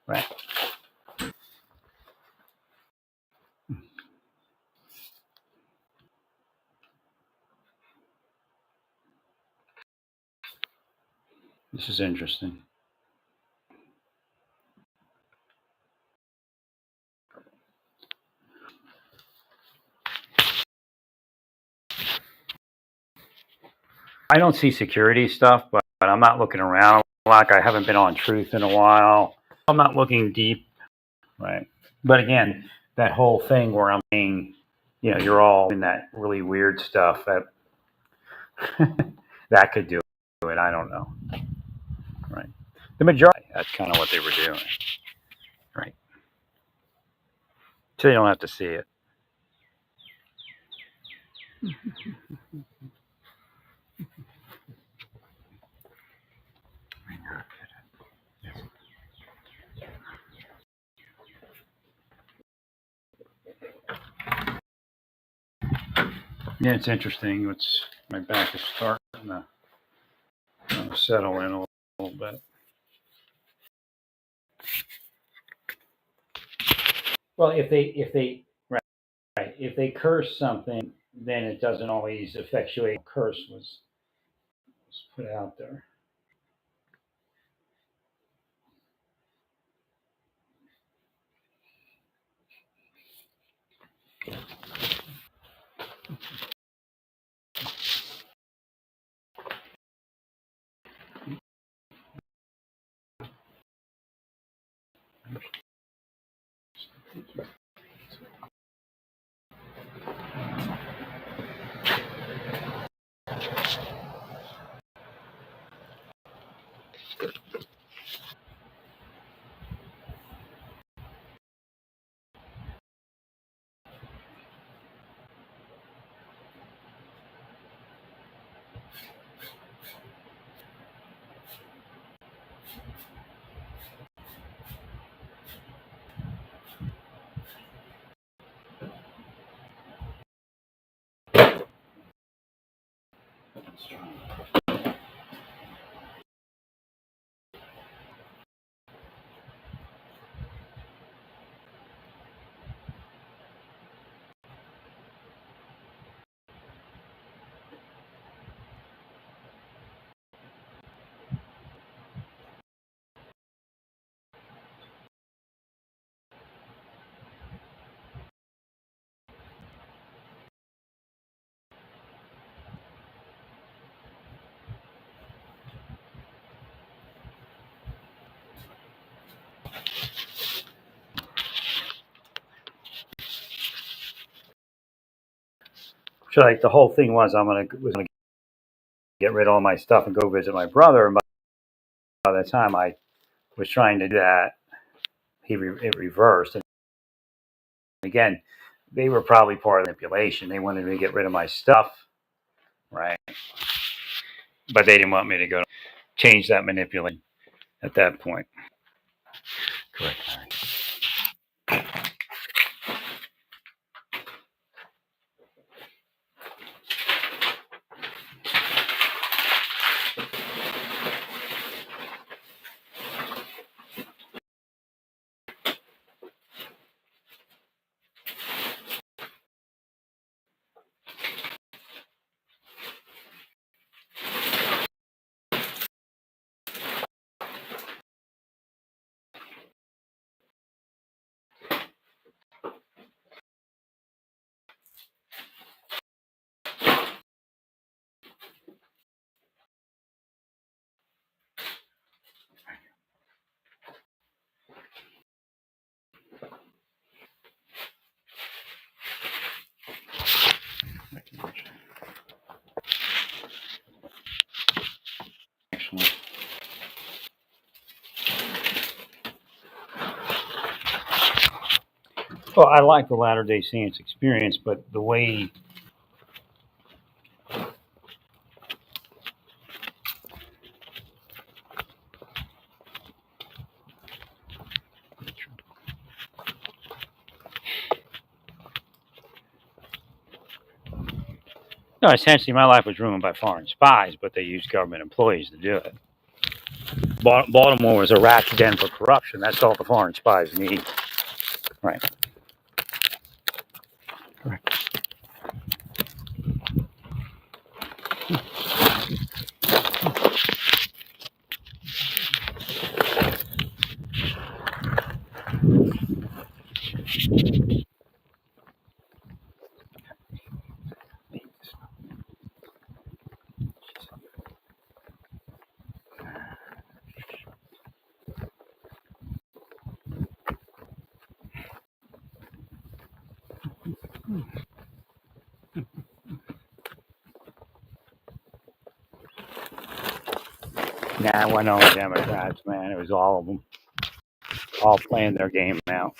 Right. This is interesting. I don't see security stuff, but I'm not looking around like I haven't been on Truth in a while. I'm not looking deep, right? But again, that whole thing where I'm being, you're all in that really weird stuff that that could do it. I don't know, right? The majority, that's kind of what they were doing, right? So you don't have to see it. Yeah, it's interesting. My back is starting to settle in a little bit. Well, if they right, if they curse something, then it doesn't always effectuate. Curse was put out there. So like the whole thing was gonna get rid of all my stuff and go visit my brother. And by the time I was trying to do that, it reversed. And again, they were probably part of the manipulation. They wanted me to get rid of my stuff, right? But they didn't want me to go change that manipulation at that point. Correct. Well, I like the Latter-day Saints experience, but the way no, essentially my life was ruined by foreign spies, but they used government employees to do it. Baltimore was a rat's den for corruption. That's all the foreign spies need. Right. Correct. Nah, it wasn't only Democrats, man. It was all of them, all playing their game now.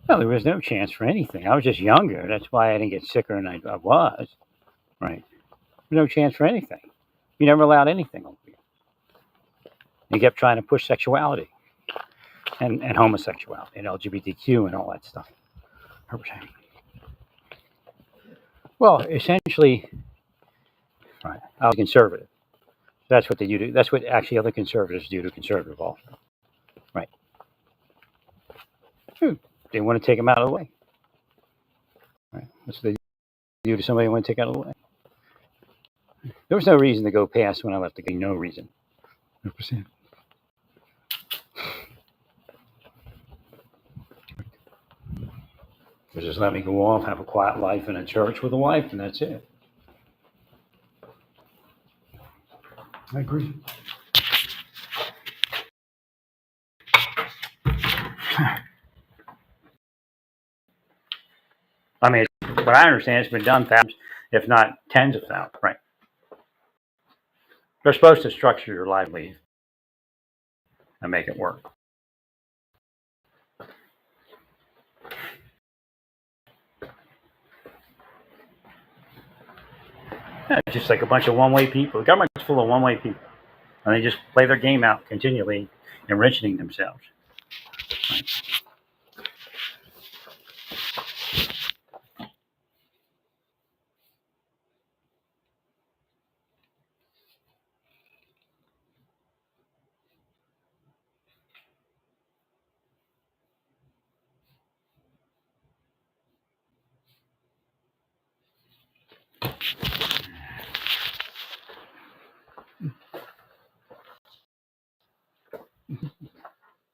No, there was no chance for anything. I was just younger. That's why I didn't get sicker than I was. Right. No chance for anything. You never allowed anything over here. You kept trying to push sexuality and homosexuality and LGBTQ and all that stuff. 100%. Well, essentially, right, I was conservative. That's what they do. That's what actually other conservatives do to conservative also. Right. They want to take them out of the way. Right. That's what they do to somebody who want to take out of the way. There was no reason to go past when I left the game. No reason. 100%. They just let me go off, have a quiet life in a church with a wife, and that's it. I agree. I mean, what I understand, it's been done thousands, if not tens of thousands. Right. They're supposed to structure your livelihood and make it work. Yeah, it's just like a bunch of one-way people. The government's full of one-way people, and they just play their game out continually, enriching themselves.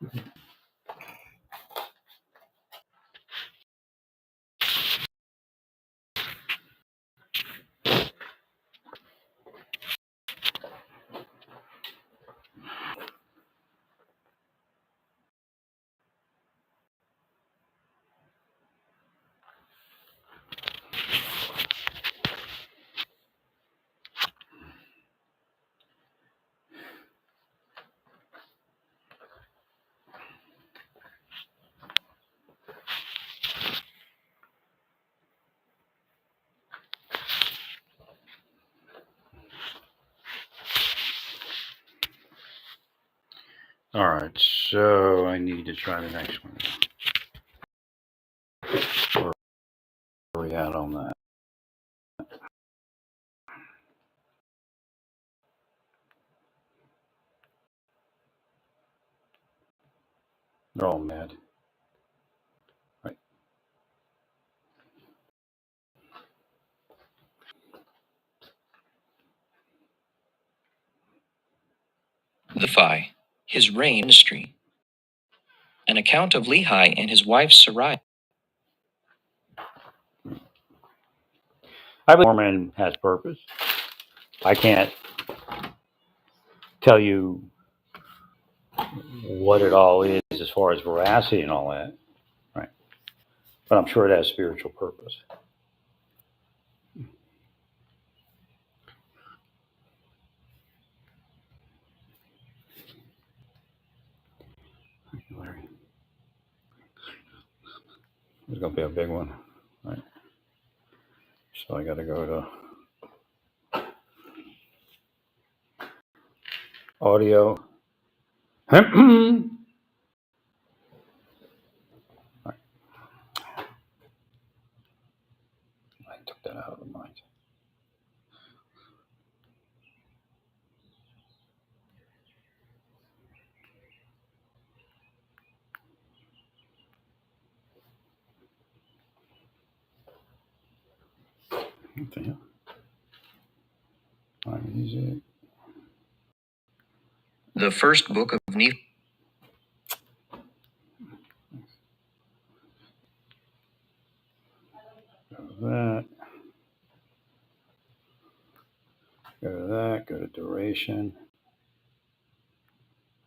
Right. All right, so I need to try the next one. Where are we at on that? They're all mad. Right. Lehi, his reign ministry. An account of Lehi and his wife Sarai. I believe Mormon has purpose. I can't tell you what it all is as far as veracity and all that. Right. but I'm sure it has spiritual purpose. There's going to be a big one. Right. So I got to go to audio. I took that out of the mind. What the hell? Music. The first book of Nephi. Go to that. Go to that. Go to duration.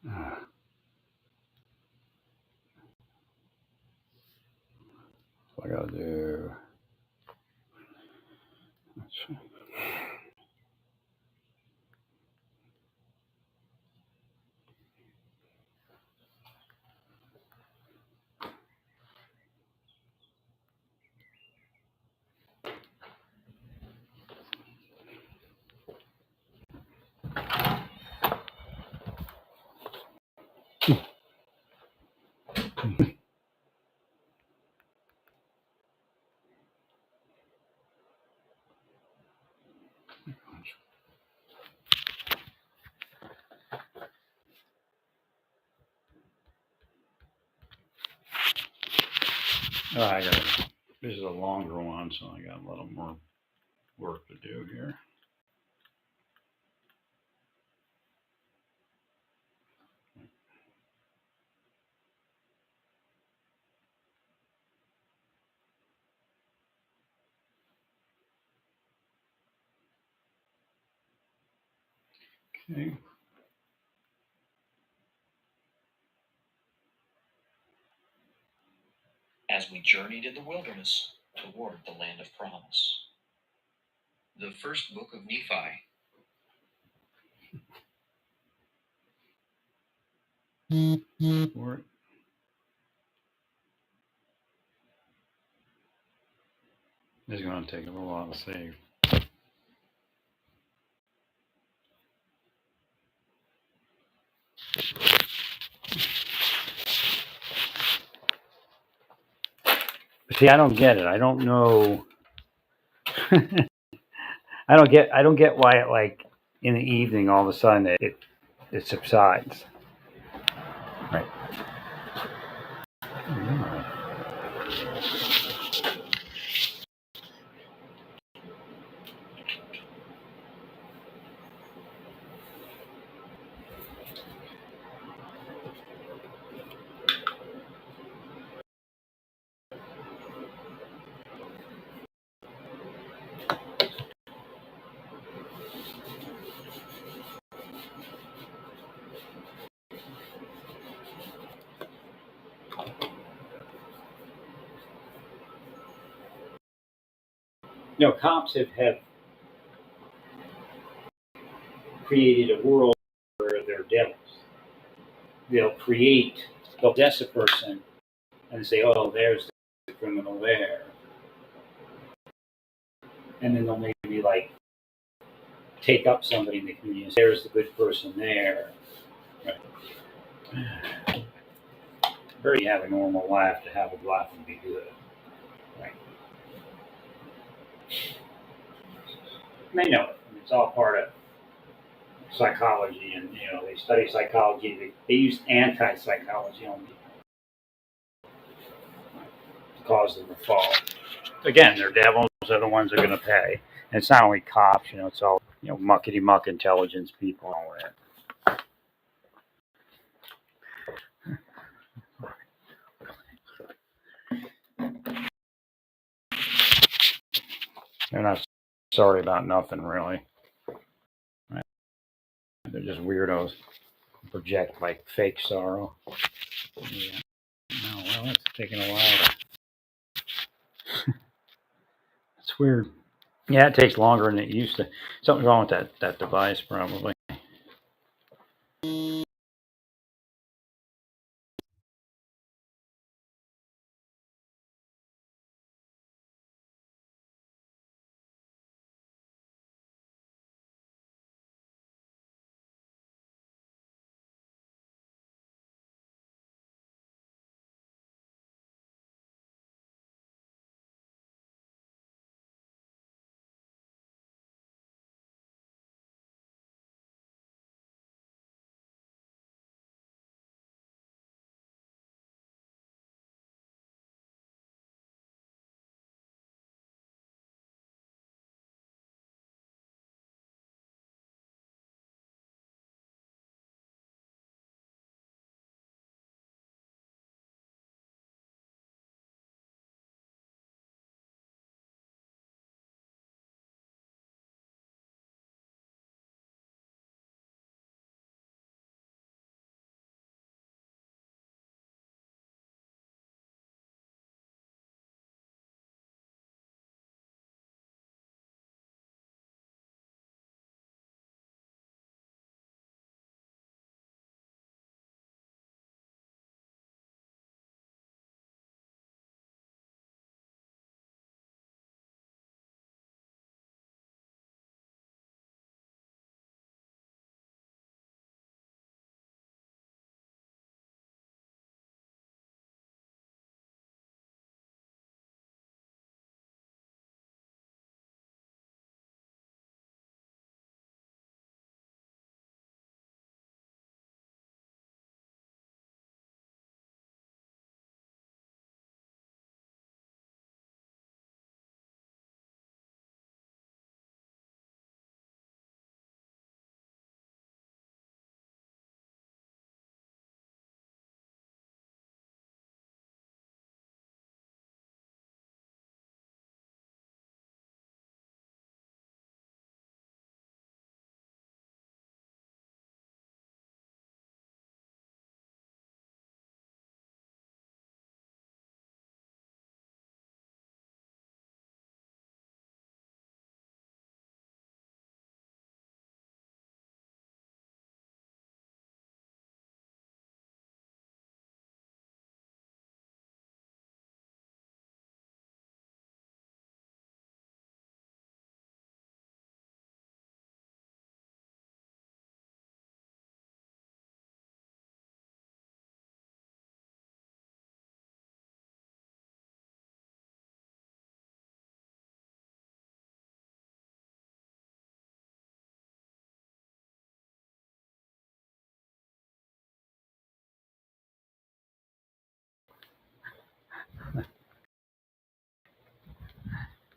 So I got to do. Oh, I got. This is a longer one, so I got a little more work to do here. Okay. As we journeyed in the wilderness toward the land of promise. The first book of Nephi. Work. This is going to take a little while to save. See, I don't get it. I don't know. I don't get why it, like, in the evening all of a sudden it subsides. Right. Cops have created a world where they're devils. They'll possess a person and say, oh, there's the criminal there. And then they'll maybe like take up somebody in the community and say, there's the good person there. Right. Very have a normal life to have a life and be good. Right. They know it. It's all part of psychology, and they study psychology. They use anti-psychology on people to cause them to fall. Again, they're devils. They're the ones that are going to pay. And it's not only cops. It's all muckety muck intelligence people and all that. They're not sorry about nothing, really. Right? They're just weirdos. Project like fake sorrow. Yeah. No, well, it's taking a while weird. Yeah, it takes longer than it used to. Something's wrong with that device, probably.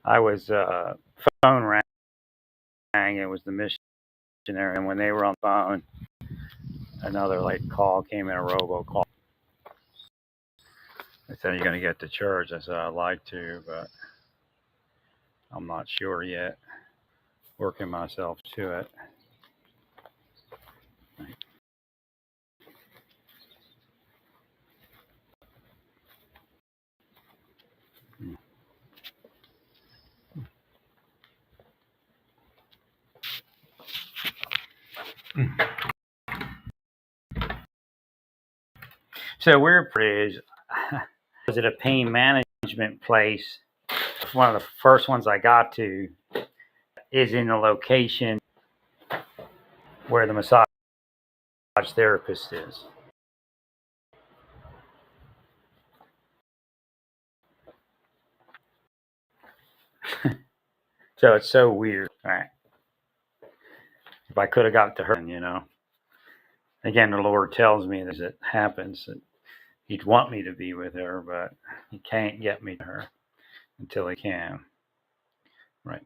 I was phone rang. It was the missionary, and when they were on the phone, another like call came in, a robocall. They said, "Are you going to get to church?" I said, "I'd like to, but I'm not sure yet. Working myself to it." So weird is, was it a pain management place? One of the first ones I got to is in the location where the massage therapist is. So it's so weird. All right. If I could have got to her. Again, the Lord tells me that it happens. That He'd want me to be with her, but He can't get me to her until He can. Right.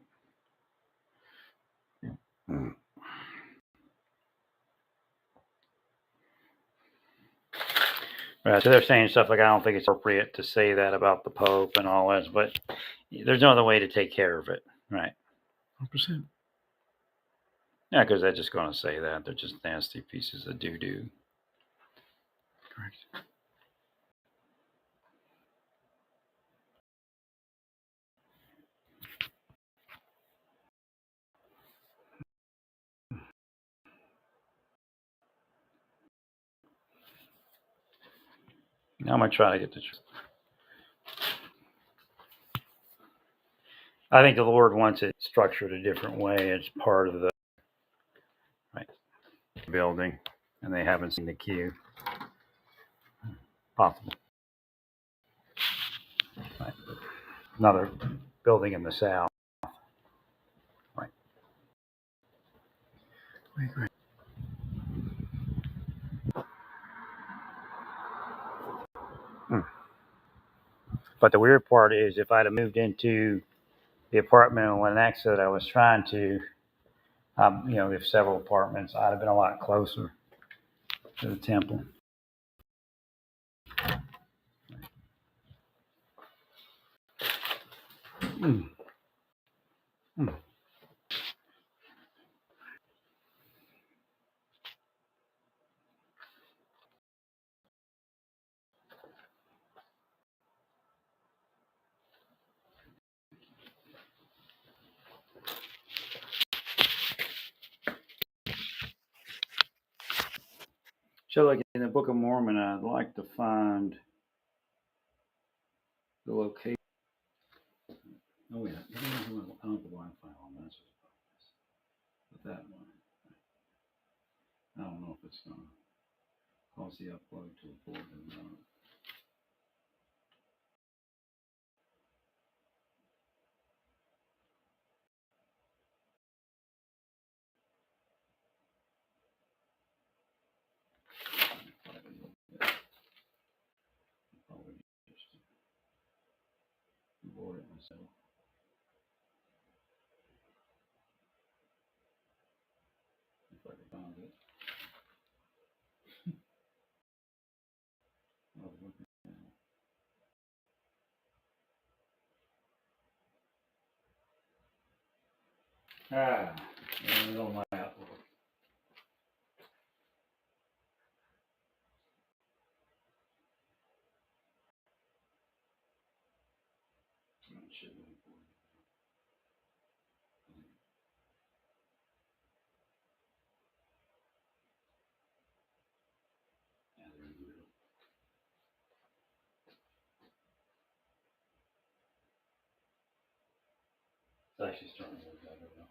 Right. So they're saying stuff like, I don't think it's appropriate to say that about the Pope and all this, but there's no other way to take care of it. Right. 100%. Yeah, because they're just going to say that. They're just nasty pieces of doo doo. Correct. I'm gonna try to get the. I think the Lord wants it structured a different way. It's part of the right, building, and they haven't seen the queue. Possible. Right. Another building in the south. Right. Hmm. But the weird part is, if I'd have moved into the apartment in Lenexa that I was trying to, we have several apartments, I'd have been a lot closer to the temple. Hmm. Hmm. So, like in the Book of Mormon, I'd like to find the location. Oh, yeah. I don't know the Wi-Fi on this. But that one, I don't know if it's going to cause the upload to a board or not. Probably just board it myself if I can find it. Oh, okay. It's on my outlook. It's actually starting to work better now.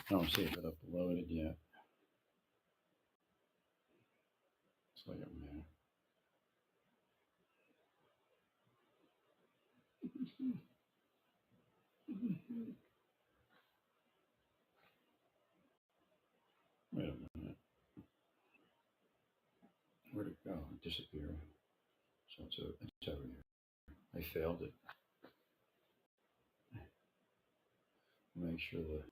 I don't see if it uploaded yet. It's like a minute. Wait a minute. Where'd it go? It disappeared. So it's over here. I failed it. Make sure that.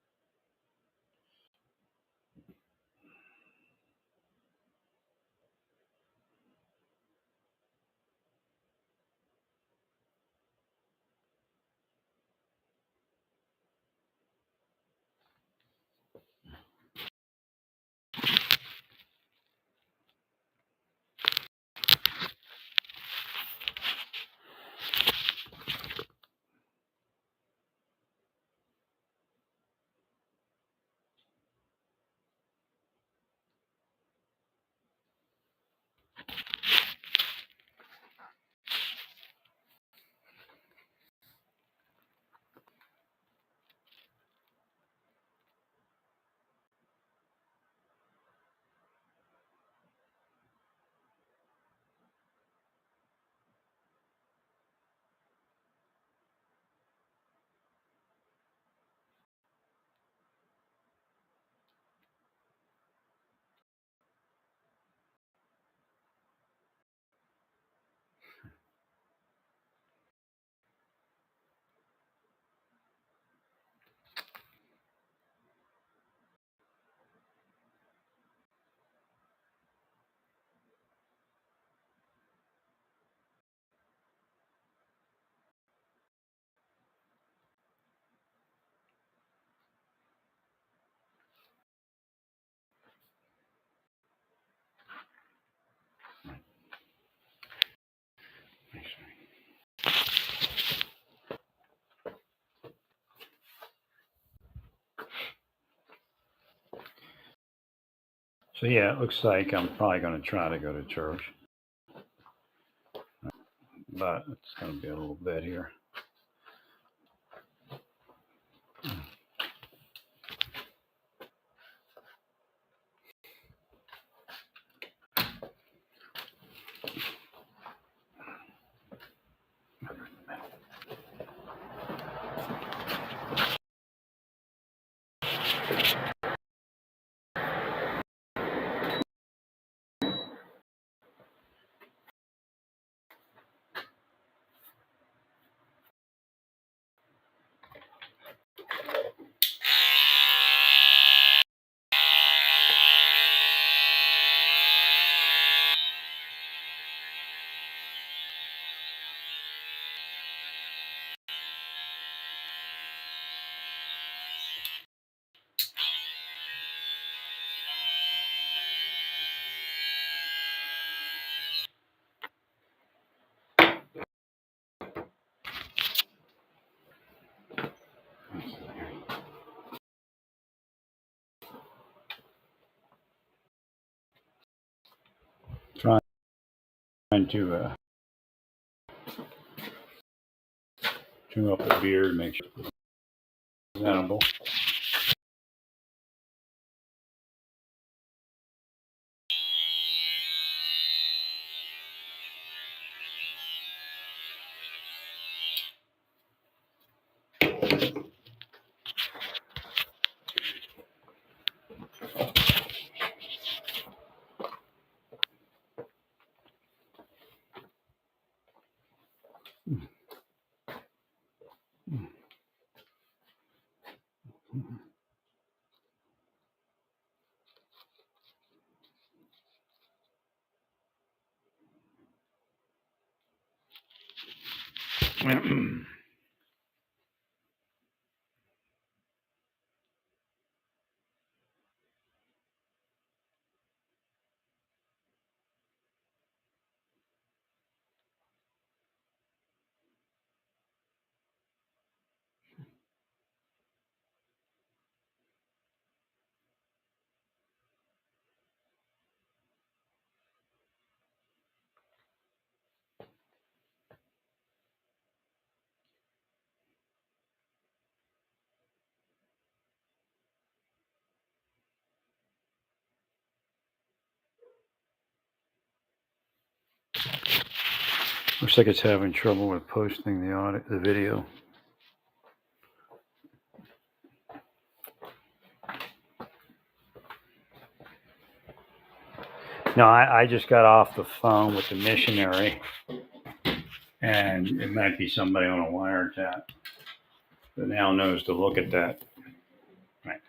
So yeah, it looks like I'm probably going to try to go to church, but it's going to be a little bit here. Trying to trim up the beard, make sure it's presentable. Looks like it's having trouble with posting the video. No, I just got off the phone with the missionary, and it might be somebody on a wiretap that now knows to look at that. Right.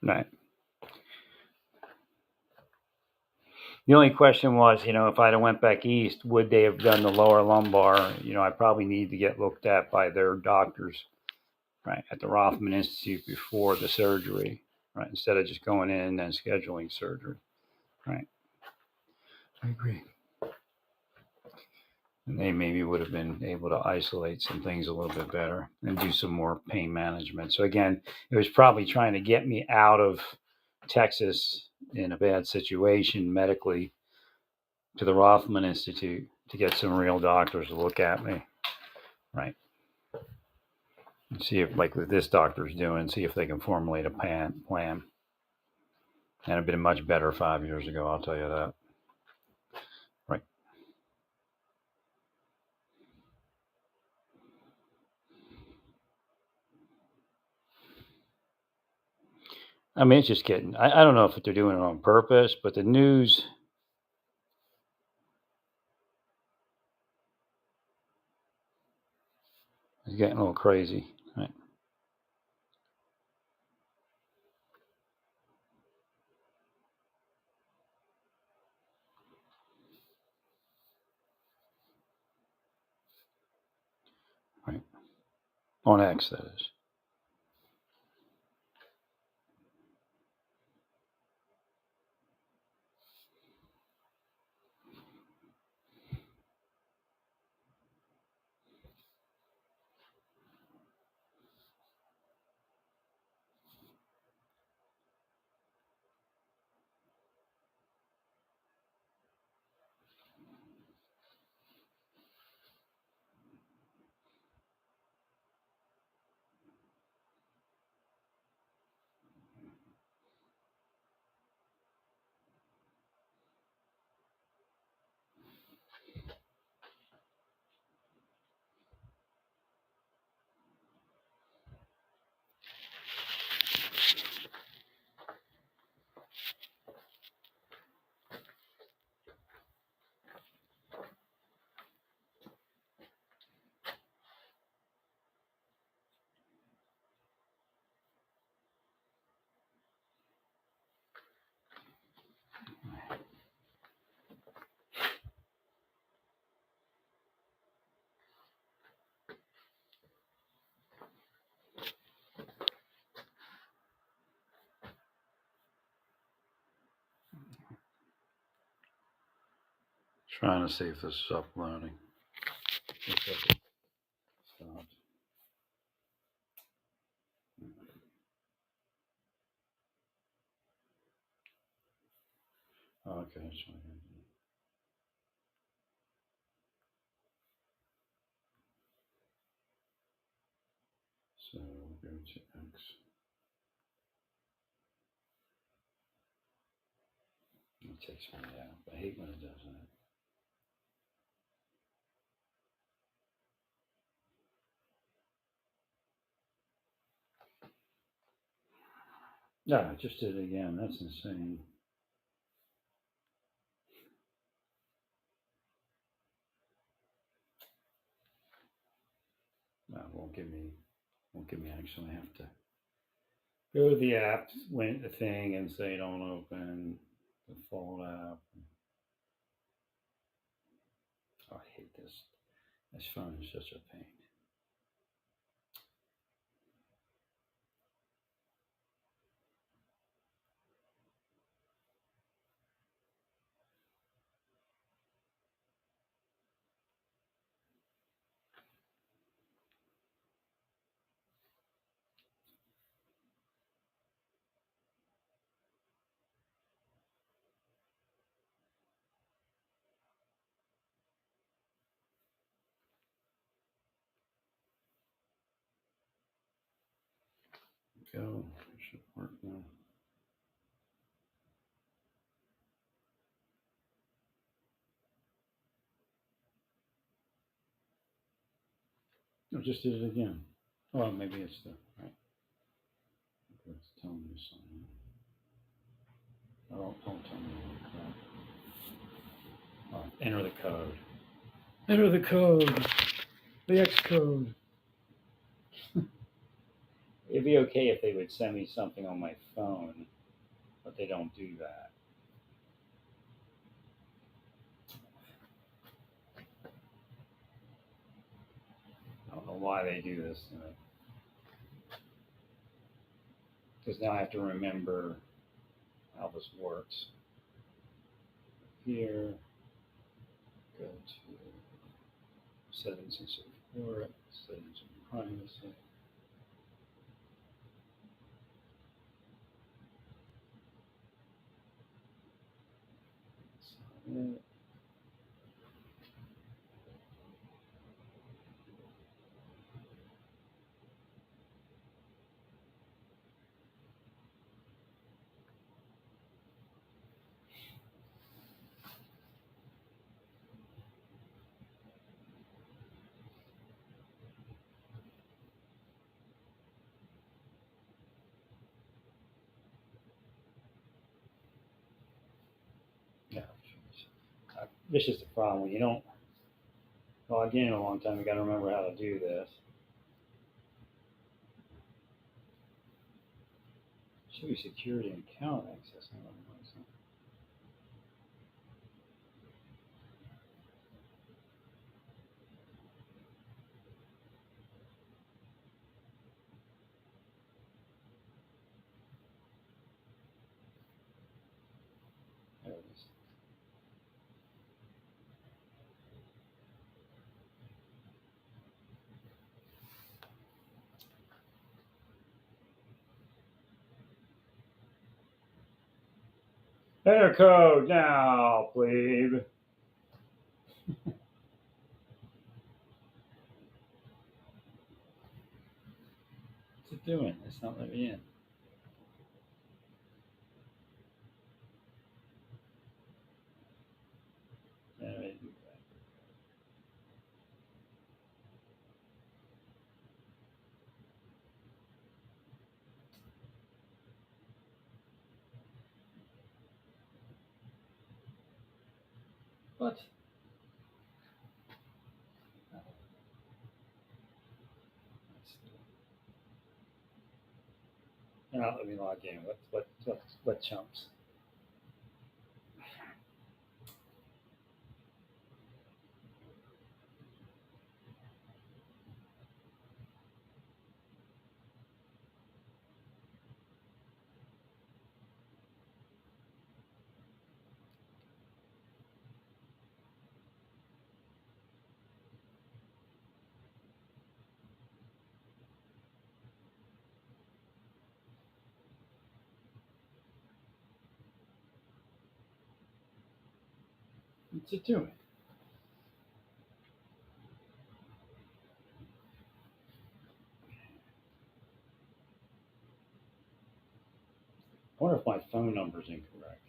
Right. The only question was, if I'd have went back east, would they have done the lower lumbar? I probably need to get looked at by their doctors, right, at the Rothman Institute before the surgery, right, instead of just going in and scheduling surgery, right. I agree. And they maybe would have been able to isolate some things a little bit better and do some more pain management. So again, it was probably trying to get me out of Texas in a bad situation medically to the Rothman Institute to get some real doctors to look at me, right? And see if, like what this doctor's doing, see if they can formulate a plan. And it'd been much better 5 years ago, I'll tell you that. Right. I mean, it's just getting, I don't know if they're doing it on purpose, but the news is getting a little crazy. Right. Right. On X, that is. Trying to see if this is uploading. Looks like it stopped. Okay, that's what I do. So we'll go to X. It takes me out. I hate when it does that. Yeah, I just did it again. That's insane. No, it won't give me. Actually, I have to go to the app, win the thing, and say don't open the default app. Oh, I hate this. This phone is such a pain. Go. It should work now. I just did it again. Oh, maybe it's the right. It's telling me something. Oh, don't tell me what. Oh, enter the code. Enter the code. The X code. It'd be okay if they would send me something on my phone, but they don't do that. I don't know why they do this. Because now I have to remember how this works. Here, go to settings and support, settings and privacy. Sign it. Yeah. This is the problem. When you don't log in a long time, you got to remember how to do this. Should be security and account access. There it is. Enter code now, plebe. What's it doing? It's not letting me in. Anyway, do that. What? Now let me log in. What chumps? What's it doing? I wonder if my phone number is incorrect.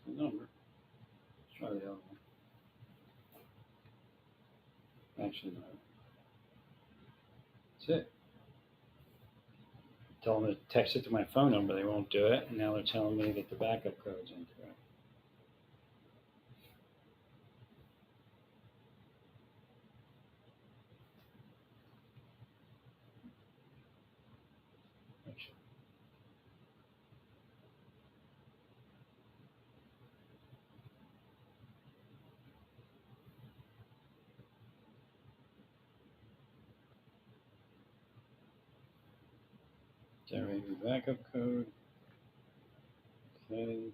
What's the number? Let's try the other one. Actually, no. That's it. Tell them to text it to my phone number. They won't do it. And now they're telling me that the backup code's incorrect. Actually, generate the backup code. Okay.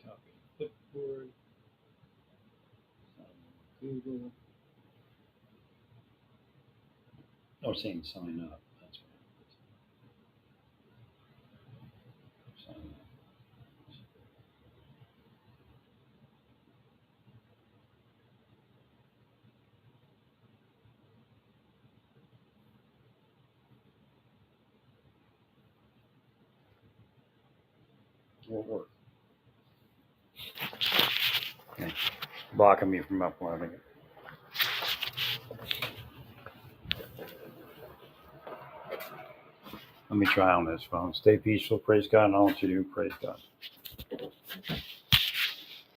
Copy clipboard. Sign in Google. Oh, saying sign up. That's what it is. Sign up. Won't work. Okay. Blocking me from uploading it. Let me try on this phone. Stay peaceful, praise God, and all that you do, praise God.